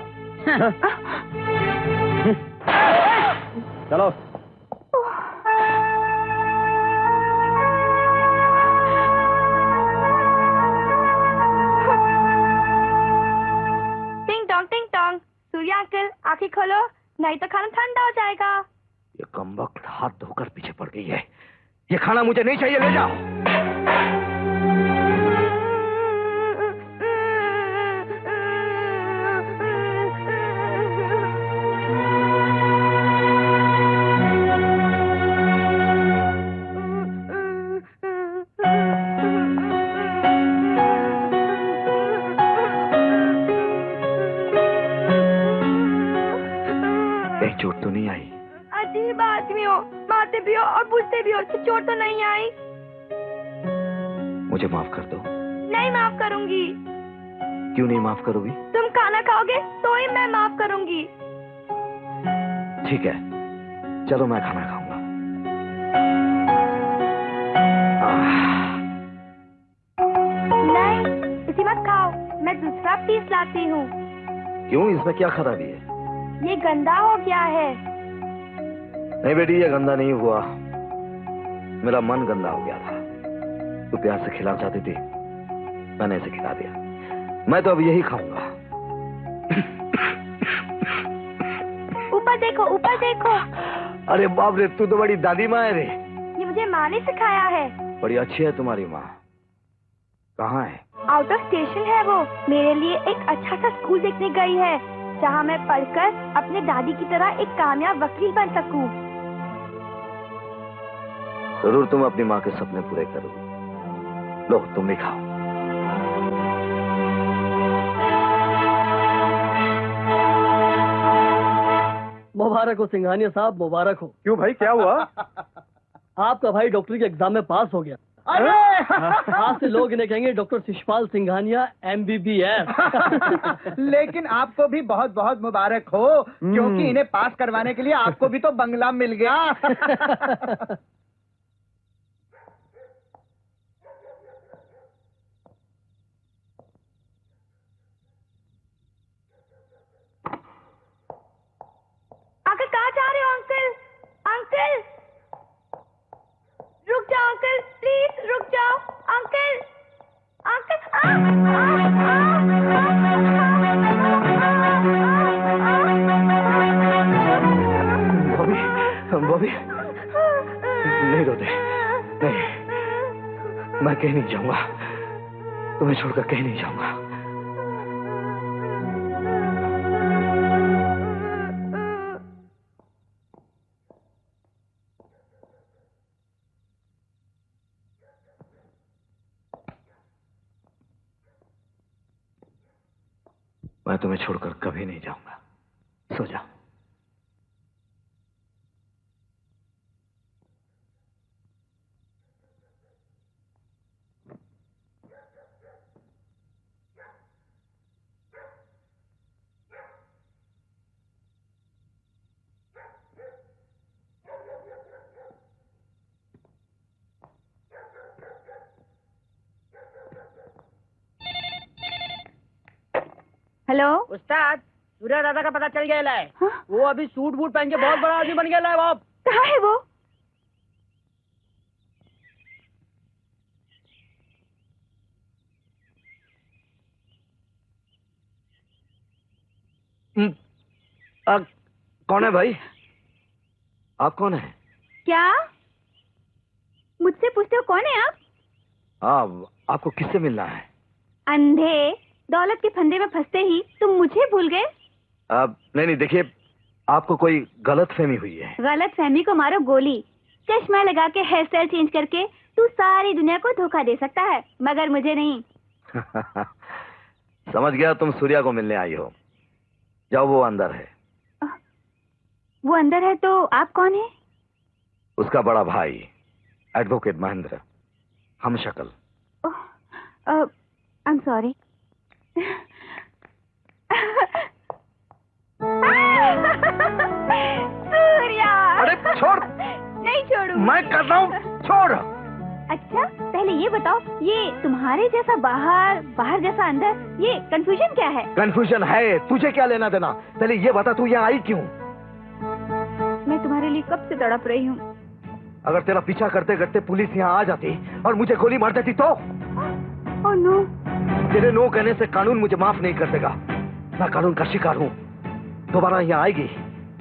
चलो। टिंग टोंग, सूर्या अंकल, आंखें खोलो, नहीं तो खाना ठंडा हो जाएगा। ये कमबख्त हाथ धोकर पीछे पड़ गई है। ये खाना मुझे नहीं चाहिए, ले जाओ। कहीं चोट तो नहीं आई? अजीब आदमी हो, मारते भी हो और पूछते भी हो, चोट तो नहीं आई? मुझे माफ कर दो। नहीं माफ करूंगी। क्यों नहीं माफ करोगी? तुम खाना खाओगे तो ही मैं माफ करूंगी। ठीक है, चलो मैं खाना खाऊंगा। नहीं, इसी मत खाओ, मैं दूसरा पीस लाती हूँ। क्यों, इसमें क्या खराबी है? ये गंदा हो गया है। नहीं बेटी, ये गंदा नहीं हुआ, मेरा मन गंदा हो गया था। तू प्यार से खिला चाहती थी, मैंने इसे खिला दिया। मैं तो अब यही खाऊंगा। ऊपर देखो, ऊपर देखो। अरे बाप रे, तू तो बड़ी दादी माँ है रे। ये मुझे माँ ने सिखाया है। बड़ी अच्छी है तुम्हारी माँ। कहाँ है? आउट ऑफ स्टेशन है वो। मेरे लिए एक अच्छा सा स्कूल देखने गई है, जहाँ मैं पढ़कर अपने दादी की तरह एक कामयाब वकील बन सकूं। जरूर तुम अपनी माँ के सपने पूरे करोगे। लो, तुम भी खाओ। मुबारक हो सिंघानिया साहब, मुबारक हो। क्यों भाई, क्या हुआ? आपका भाई डॉक्टरी के एग्जाम में पास हो गया। अरे आज से लोग इन्हें कहेंगे डॉक्टर शिशपाल सिंघानिया MBBS। लेकिन आपको भी बहुत बहुत मुबारक हो, क्योंकि इन्हें पास करवाने के लिए आपको भी तो बंगला मिल गया। बॉबी नहीं रोते, नहीं, मैं कहीं नहीं जाऊंगा, तुम्हें छोड़कर कहीं नहीं जाऊंगा। मैं तुम्हें छोड़कर कभी नहीं जाऊंगा। सो जाओ। हेलो उस्ताद, सूर्या दादा का पता चल गया है। हाँ? वो अभी सूट बूट पहन के बहुत बड़ा आदमी बन गया है। बाप कहाँ है वो? कौन है भाई? आप कौन है? क्या मुझसे पूछते हो कौन है आप? हाँ, आपको किससे मिलना है? अंधे, दौलत के फंदे में फंसते ही तुम मुझे भूल गए? नहीं, देखिए, आपको कोई गलत फहमी हुई है। गलत फहमी को मारो गोली। चश्मा लगा के हेयर स्टाइल चेंज करके तू सारी दुनिया को धोखा दे सकता है, मगर मुझे नहीं। समझ गया, तुम सूर्या को मिलने आई हो। जाओ, वो अंदर है। वो अंदर है तो आप कौन है? उसका बड़ा भाई, एडवोकेट महेंद्र, हम शक्ल। I am sorry. सूर्या! अरे छोड़! नहीं छोड़ू। मैं कर रहा हूँ, छोड़। अच्छा, पहले ये बताओ, ये तुम्हारे जैसा बाहर, बाहर जैसा अंदर, ये कंफ्यूजन क्या है? कंफ्यूजन है, तुझे क्या लेना देना? पहले ये बता, तू यहाँ आई क्यों? मैं तुम्हारे लिए कब से तड़प रही हूँ। अगर तेरा पीछा करते करते पुलिस यहाँ आ जाती और मुझे गोली मार देती तो? Oh no. तेरे नो कहने से कानून मुझे माफ नहीं कर देगा। मैं कानून का शिकार हूँ। दोबारा यहाँ आएगी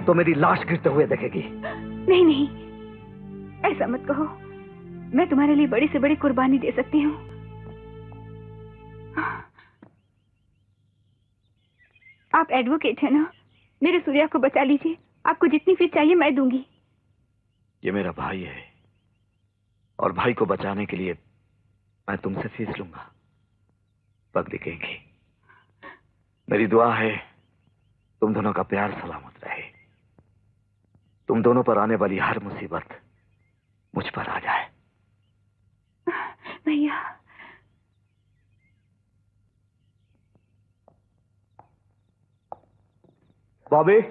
तो मेरी लाश गिरते हुए देखेगी। नहीं नहीं, ऐसा मत कहो। मैं तुम्हारे लिए बड़ी से बड़ी कुर्बानी दे सकती हूँ। आप एडवोकेट है ना? मेरे सूर्या को बचा लीजिए। आपको जितनी फीस चाहिए मैं दूंगी। ये मेरा भाई है और भाई को बचाने के लिए मैं तुमसे फीस लूंगा। पग दिखेंगी। मेरी दुआ है तुम दोनों का प्यार सलामत रहे। तुम दोनों पर आने वाली हर मुसीबत मुझ पर आ जाए। भैया, बॉबी,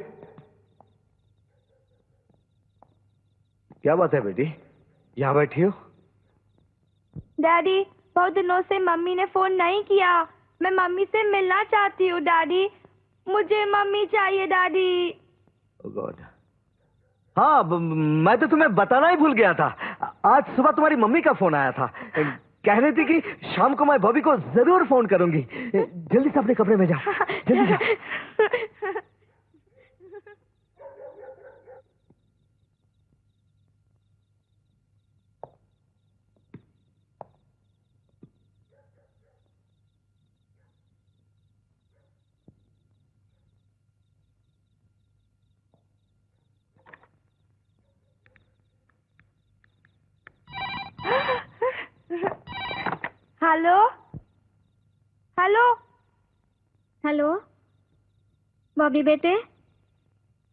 क्या बात है बेटी, यहाँ बैठी हो? डैडी, बहुत दिनों से मम्मी ने फोन नहीं किया। मैं मम्मी से मिलना चाहती हूँ डैडी। मुझे मम्मी चाहिए डैडी। ओह गॉड। हाँ, मैं तो तुम्हें बताना ही भूल गया था। आज सुबह तुम्हारी मम्मी का फोन आया था। कह रही थी कि शाम को मैं बॉबी को जरूर फोन करूंगी। जल्दी से अपने कमरे में जाओ, जल्दी जाओ। हेलो हेलो हेलो, बॉबी बेटे,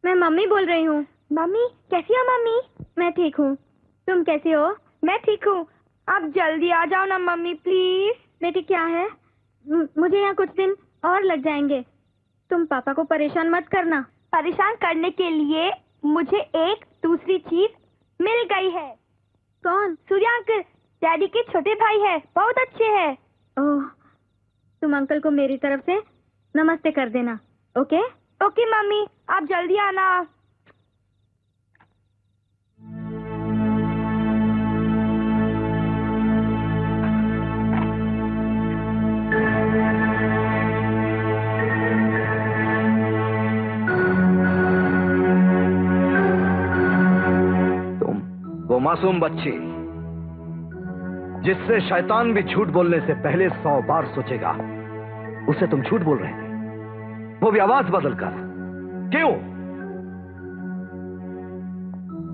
मैं मम्मी बोल रही हूँ। मम्मी, कैसी हो मम्मी? मैं ठीक हूँ, तुम कैसी हो? मैं ठीक हूँ। आप जल्दी आ जाओ ना मम्मी, प्लीज। बेटी क्या है, मुझे यहाँ कुछ दिन और लग जाएंगे। तुम पापा को परेशान मत करना। परेशान करने के लिए मुझे एक दूसरी चीज मिल गई है। कौन? सूर्या अंकल, डैडी के छोटे भाई है, बहुत अच्छे हैं। ओह, तुम अंकल को मेरी तरफ से नमस्ते कर देना। ओके? ओके मम्मी, आप जल्दी आना। मासूम बच्ची जिससे शैतान भी झूठ बोलने से पहले 100 बार सोचेगा, उसे तुम झूठ बोल रहे थे, वो भी आवाज बदलकर। क्यों?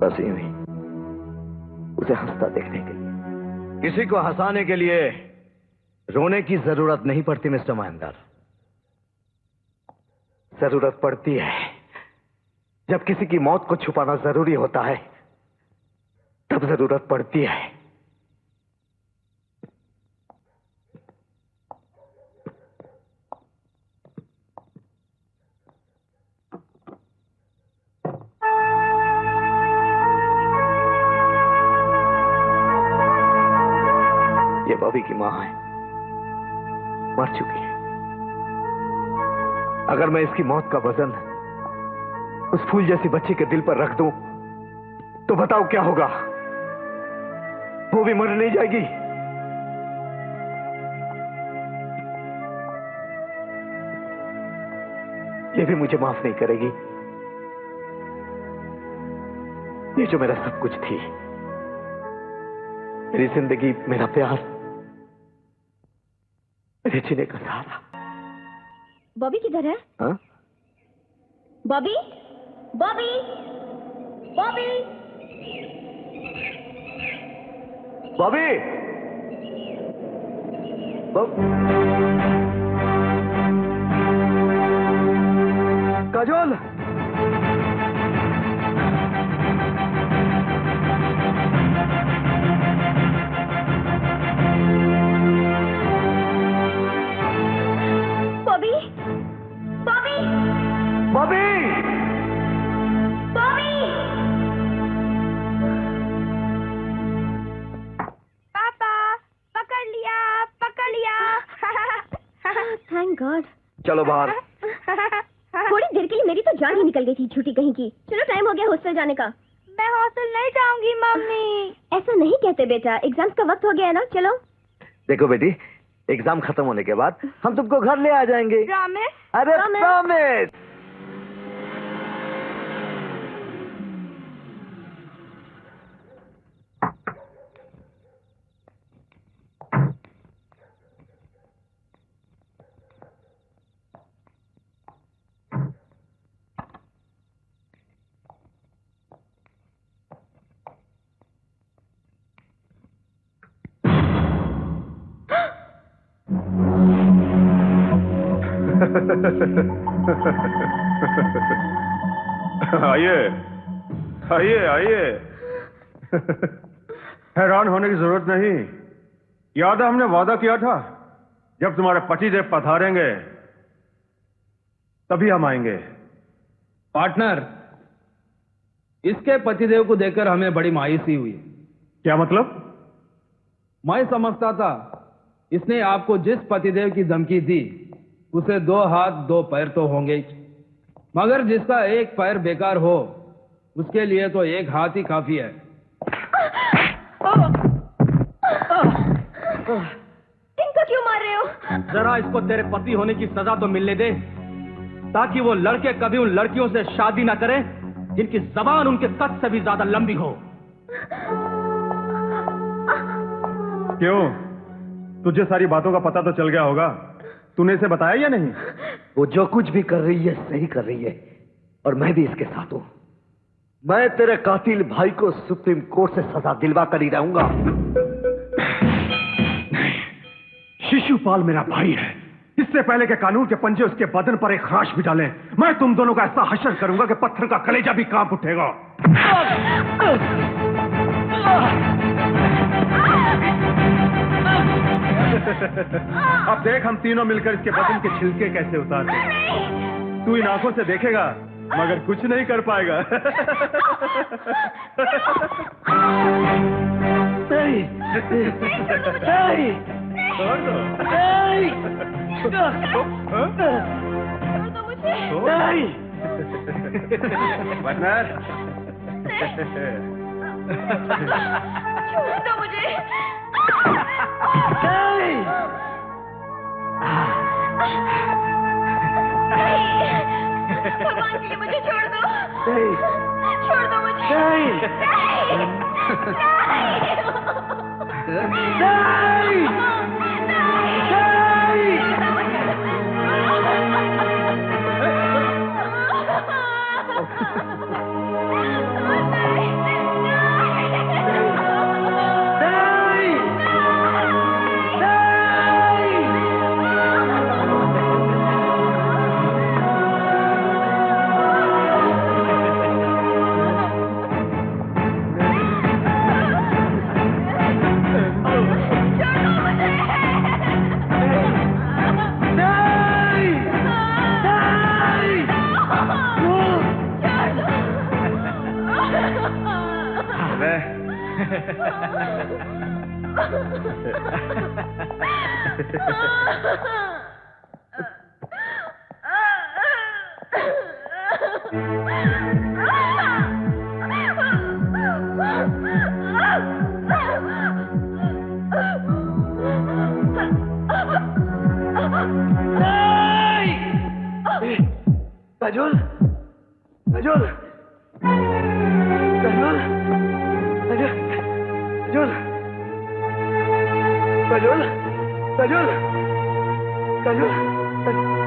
बस यूं ही उसे हंसता देखने के लिए। किसी को हंसाने के लिए रोने की जरूरत नहीं पड़ती मिस्टर महेंद्र। जरूरत पड़ती है जब किसी की मौत को छुपाना जरूरी होता है, तब जरूरत पड़ती है। ये बॉबी की मां है, मर चुकी है। अगर मैं इसकी मौत का वजन उस फूल जैसी बच्ची के दिल पर रख दूं, तो बताओ क्या होगा? वो भी मर नहीं जाएगी? ये भी मुझे माफ नहीं करेगी। ये जो मेरा सब कुछ थी, मेरी जिंदगी, मेरा प्यार, मेरे जीने का सहारा। बॉबी किधर है? हाँ? बॉबी, बॉबी, बॉबी, बॉबी, काजोल, बॉबी, बॉबी, बॉबी, बॉबी। पापा, पकड़ लिया, पकड़ लिया। Thank God. चलो बाहर। थोड़ी देर के लिए मेरी तो जान ही निकल गई थी झूठी कहीं की। चलो टाइम हो गया हॉस्टल जाने का। मैं हॉस्टल नहीं जाऊंगी मम्मी। ऐसा नहीं कहते बेटा, एग्जाम्स का वक्त हो गया है ना। चलो। देखो बेटी, एग्जाम खत्म होने के बाद हम तुमको घर ले आ जाएंगे। प्रॉमिस? अरे प्रॉमिस। आइए, आइए, आइए। हैरान होने की जरूरत नहीं। याद है हमने वादा किया था, जब तुम्हारे पतिदेव पधारेंगे तभी हम आएंगे। पार्टनर, इसके पतिदेव को देखकर हमें बड़ी मायूसी हुई। क्या मतलब? मैं समझता था इसने आपको जिस पतिदेव की धमकी दी उसे 2 हाथ 2 पैर तो होंगे, मगर जिसका एक पैर बेकार हो उसके लिए तो एक हाथ ही काफी है। इनको क्यों मार रहे हो? जरा इसको तेरे पति होने की सजा तो मिलने दे, ताकि वो लड़के कभी उन लड़कियों से शादी ना करें जिनकी जबान उनके कद से भी ज्यादा लंबी हो। क्यों? तुझे सारी बातों का पता तो चल गया होगा। तूने इसे बताया या नहीं? वो जो कुछ भी कर रही है सही कर रही है, और मैं भी इसके साथ हूं। मैं तेरे कातिल भाई को सुप्रीम कोर्ट से सजा दिलवा कर ही रहूंगा। शिशुपाल मेरा भाई है। इससे पहले के कानून के पंजे उसके बदन पर एक खराश भी डालें, मैं तुम दोनों का ऐसा हश्र करूंगा कि पत्थर का कलेजा भी कांप उठेगा। अब देख हम तीनों मिलकर इसके बदन के छिलके कैसे उतारते हैं। तू इन आंखों से देखेगा मगर कुछ नहीं कर पाएगा। नहीं, नहीं, छोड़ दो। नहीं, पार्टनर। छोड़ दो मुझे। भगवान के लिए मुझे छोड़ दो। छोड़ दो मुझे। काजोल काजोल काजोल काजोल काजोल काजोल काजोल